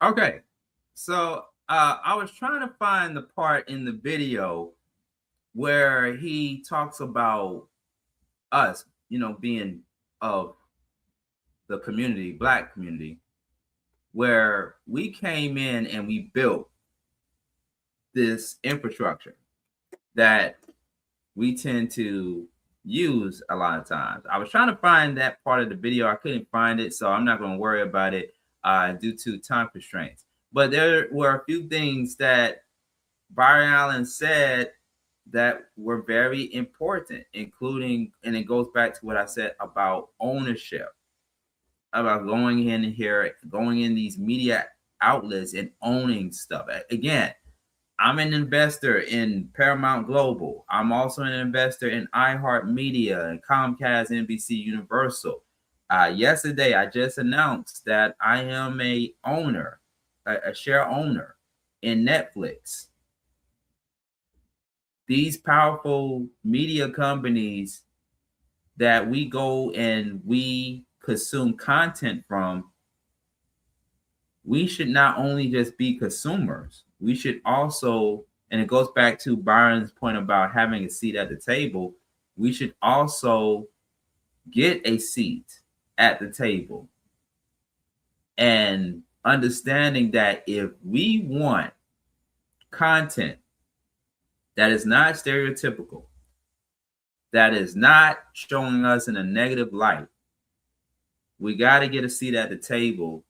Okay, so I was trying to find the part in the video where he talks about us, being of the community, Black community, where we came in and we built this infrastructure that we tend to use a lot of times. I was trying to find that part of the video. I couldn't find it, so I'm not going to worry about it due to time constraints. But there were a few things that Byron Allen said that were very important, including, and it goes back to what I said about ownership, about going in here, going in these media outlets and owning stuff. Again, I'm an investor in Paramount Global. I'm also an investor in iHeartMedia and Comcast, NBC, Universal. Yesterday, I just announced that I am a share owner in Netflix. These powerful media companies that we go and we consume content from, we should not only just be consumers, we should also, and it goes back to Byron's point about having a seat at the table, we should also get a seat at the table. And understanding that if we want content that is not stereotypical, that is not showing us in a negative light, we got to get a seat at the table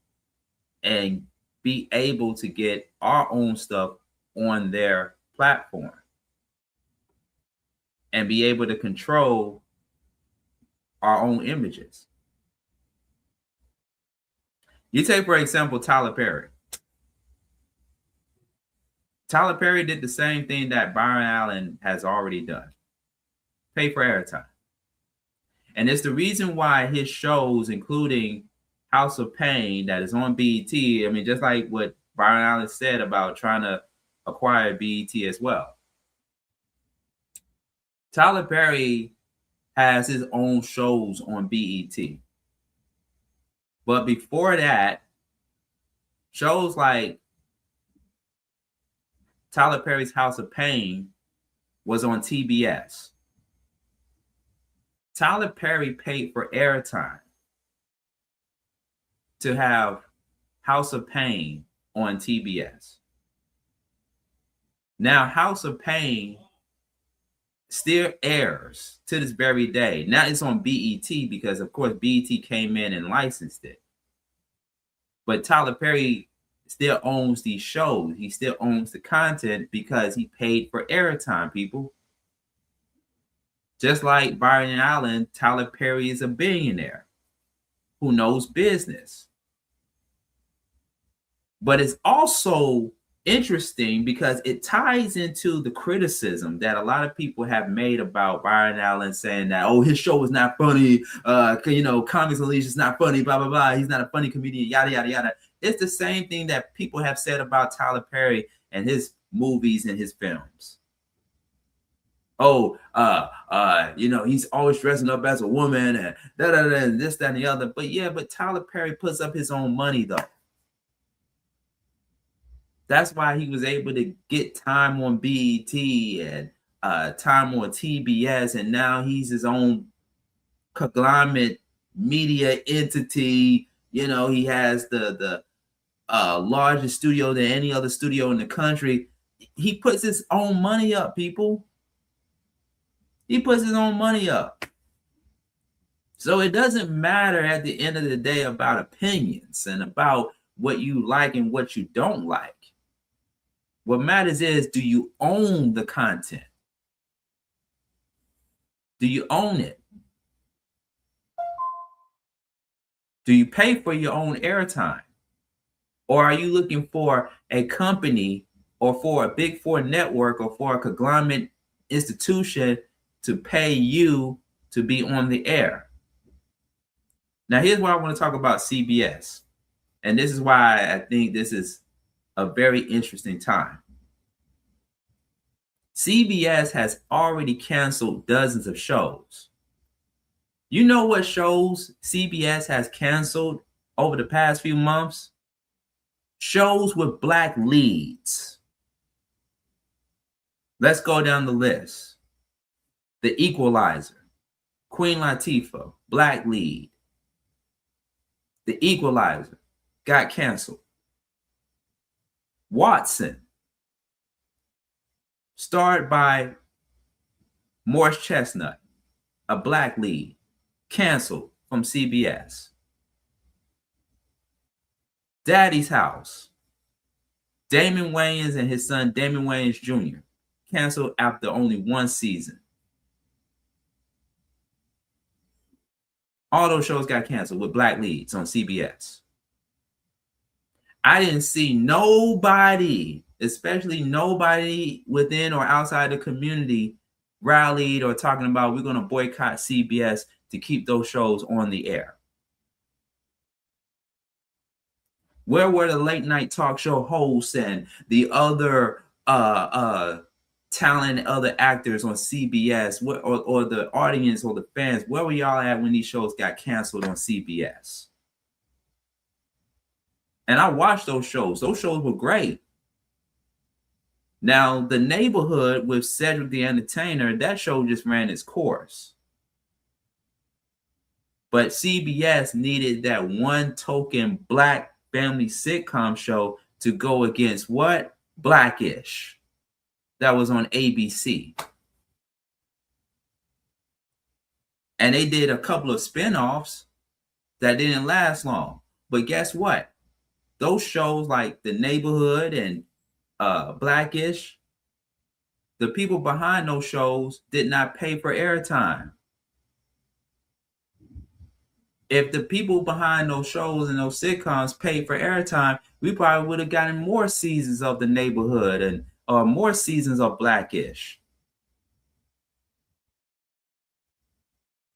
and be able to get our own stuff on their platform and be able to control our own images. You take, for example, Tyler Perry. Tyler Perry did the same thing that Byron Allen has already done. Pay for airtime. And it's the reason why his shows, including House of Pain, that is on BET, I mean, just like what Byron Allen said about trying to acquire BET as well. Tyler Perry has his own shows on BET. But before that, shows like Tyler Perry's House of Pain was on TBS. Tyler Perry paid for airtime to have House of Pain on TBS. Now, House of Pain still airs to this very day. Now it's on BET because, of course, BET came in and licensed it. But Tyler Perry still owns these shows. He still owns the content because he paid for airtime, people. Just like Byron Allen, Tyler Perry is a billionaire who knows business. But it's also interesting because it ties into the criticism that a lot of people have made about Byron Allen, saying that, oh, his show is not funny, Comics Unleashed is not funny, blah, blah, blah. He's not a funny comedian, yada, yada, yada. It's the same thing that people have said about Tyler Perry and his movies and his films. Oh, he's always dressing up as a woman and and this, that, and the other. But Tyler Perry puts up his own money, though. That's why he was able to get time on BET and time on TBS, and now he's his own conglomerate media entity. You know, he has the largest studio than any other studio in the country. He puts his own money up, people. He puts his own money up. So it doesn't matter at the end of the day about opinions and about what you like and what you don't like. What matters is, do you own the content? Do you own it? Do you pay for your own airtime? Or are you looking for a company or for a Big Four network or for a conglomerate institution to pay you to be on the air? Now, here's why I want to talk about CBS. And this is why I think this is a very interesting time. CBS has already canceled dozens of shows. You know what shows CBS has canceled over the past few months? Shows with Black leads. Let's go down the list. The Equalizer, Queen Latifah, Black lead. The Equalizer got canceled. Watson, starred by Morris Chestnut, a Black lead, canceled from CBS. Daddy's House, Damon Wayans and his son Damon Wayans Jr. canceled after only one season. All those shows got canceled with black leads on CBS. I didn't see nobody, especially nobody within or outside the community, rallied or talking about we're going to boycott CBS to keep those shows on the air. Where were the late night talk show hosts and the other talent, other actors on CBS, or the audience or the fans? Where were y'all at when these shows got canceled on CBS? And I watched those shows. Those shows were great. Now, The Neighborhood with Cedric the Entertainer, that show just ran its course. But CBS needed that one token black family sitcom show to go against what? Blackish. That was on ABC. And they did a couple of spinoffs that didn't last long. But guess what? Those shows like The Neighborhood and Blackish, the people behind those shows did not pay for airtime. If the people behind those shows and those sitcoms paid for airtime, we probably would have gotten more seasons of The Neighborhood and more seasons of Blackish.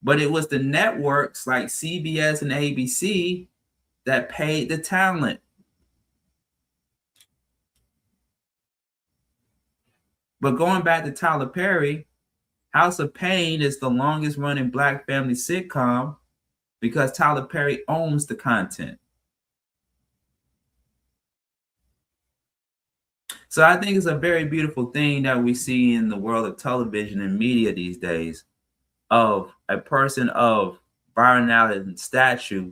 But it was the networks like CBS and ABC that paid the talent. But going back to Tyler Perry, House of Pain is the longest running black family sitcom because Tyler Perry owns the content. So I think it's a very beautiful thing that we see in the world of television and media these days, of a person of Byron Allen stature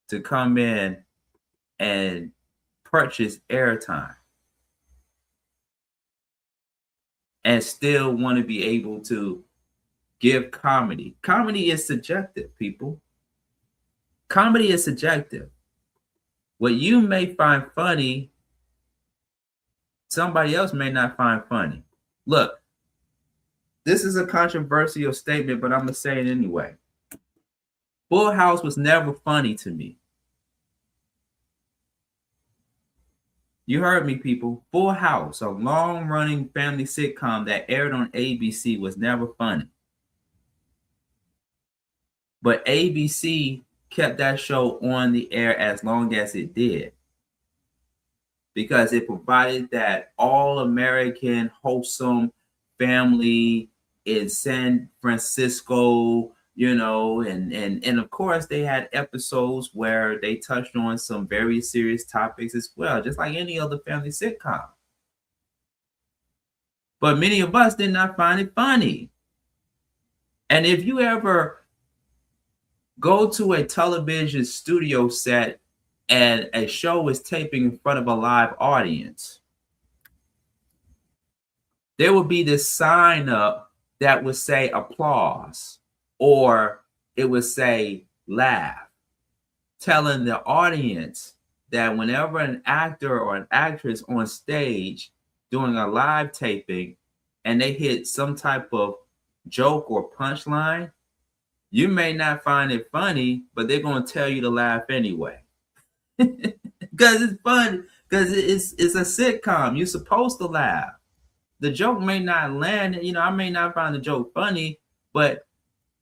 to come in and purchase airtime and still want to be able to give comedy. Comedy is subjective, people. Comedy is subjective. What you may find funny, somebody else may not find funny. Look, this is a controversial statement, but I'm going to say it anyway. Full House was never funny to me. You heard me, people. Full House, a long-running family sitcom that aired on ABC, was never funny. But ABC kept that show on the air as long as it did, because it provided that all-American, wholesome family in San Francisco, you know, and of course they had episodes where they touched on some very serious topics as well, just like any other family sitcom. But many of us did not find it funny. And if you ever go to a television studio set and a show is taping in front of a live audience, there will be this sign up that would say applause, or it would say laugh, telling the audience that whenever an actor or an actress on stage doing a live taping and they hit some type of joke or punchline, you may not find it funny, but they're going to tell you to laugh anyway. Because it's fun, because it's a sitcom. You're supposed to laugh. The joke may not land, you know, I may not find the joke funny, but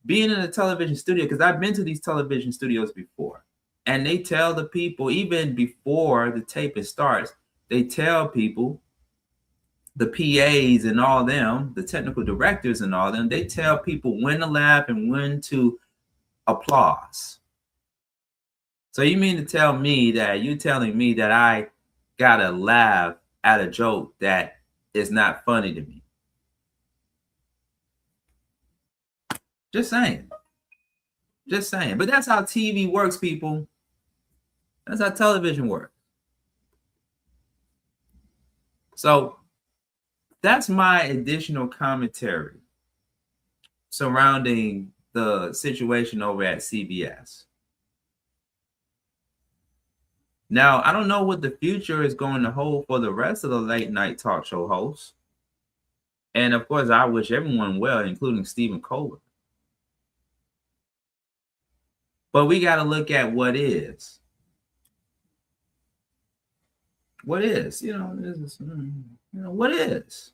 being in a television studio, because I've been to these television studios before, and they tell the people, even before the taping starts, they tell people, the PAs and all them, the technical directors and all them, they tell people when to laugh and when to applause. So you mean to tell me that you're telling me that I gotta laugh at a joke that is not funny to me? Just saying. Just saying. But that's how TV works, people. That's how television works. So that's my additional commentary surrounding the situation over at CBS. Now, I don't know what the future is going to hold for the rest of the late night talk show hosts. And of course, I wish everyone well, including Stephen Colbert. But we got to look at what is. What is, what is.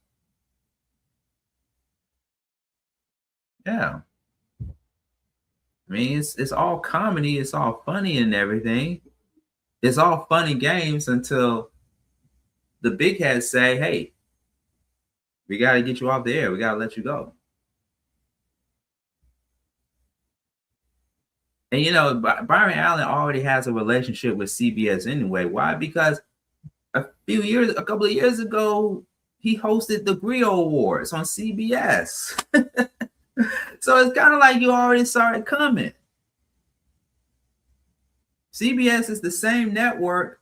Yeah. I mean, it's all comedy. It's all funny and everything. It's all funny games until the big heads say, hey, we got to get you off the air. We got to let you go. And, Byron Allen already has a relationship with CBS anyway. Why? Because a couple of years ago, he hosted the Griot Awards on CBS. So it's kind of like you already saw it coming. CBS is the same network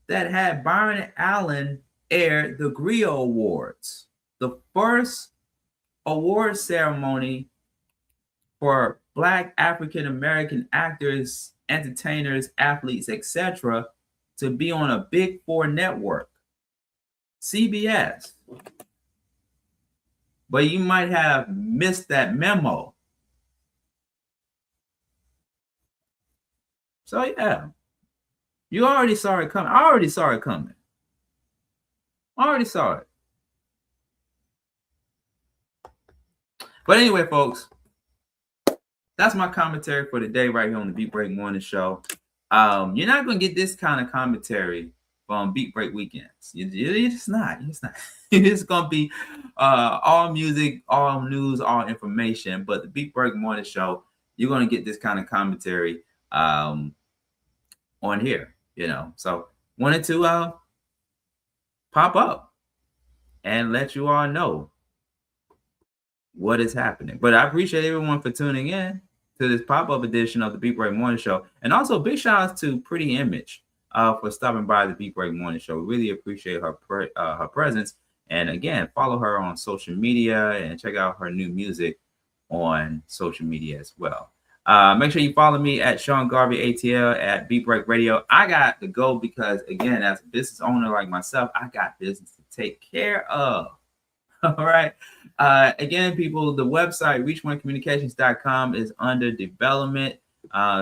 that had Byron Allen air the Griot Awards, the first award ceremony for Black African American actors, entertainers, athletes, etc., to be on a Big Four network, CBS. But you might have missed that memo. So yeah, you already saw it coming. I already saw it coming. I already saw it. But anyway, folks, that's my commentary for today right here on the Beat Break Morning Show. You're not going to get this kind of commentary from Beat Break Weekends. You're just not. It's going to be all music, all news, all information. But the Beat Break Morning Show, you're going to get this kind of commentary on here, So wanted to pop up and let you all know what is happening. But I appreciate everyone for tuning in to this pop-up edition of the Beat Break Morning Show. And also big shout outs to Pretti Emage for stopping by the Beat Break Morning Show. We really appreciate her presence. And again, follow her on social media and check out her new music on social media as well. Make sure you follow me at Sean Garvey ATL at Beat Break Radio. I got to go because, again, as a business owner like myself, I got business to take care of. All right. Again, people, the website reach1communications.com is under development.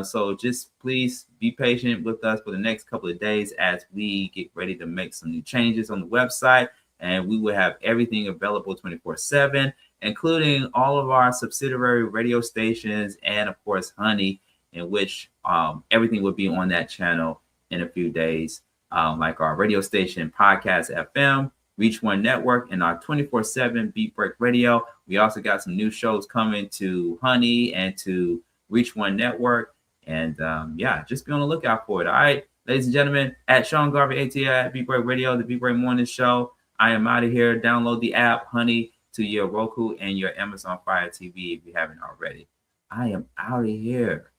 So just please be patient with us for the next couple of days as we get ready to make some new changes on the website. And we will have everything available 24/7, including all of our subsidiary radio stations and, of course, Honey, in which everything will be on that channel in a few days, like our radio station, Podcast FM, Reach One Network, and our 24/7 Beat Break Radio. We also got some new shows coming to Honey and to Reach One Network. And just be on the lookout for it. All right, ladies and gentlemen, at Sean Garvey ATL at Beat Break Radio, the Beat Break Morning Show. I am out of here. Download the app, Honey, to your Roku and your Amazon Fire TV if you haven't already. I am out of here.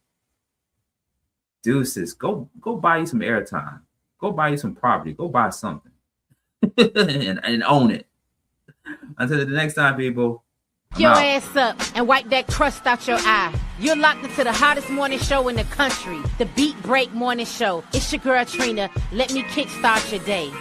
Deuces. Go buy you some airtime. Go buy you some property. Go buy something. and own it. Until the next time, people. Your ass up and wipe that crust out your eye. You're locked into the hottest morning show in the country, the Beat Break Morning Show. It's your girl Trina. Let me kickstart your day.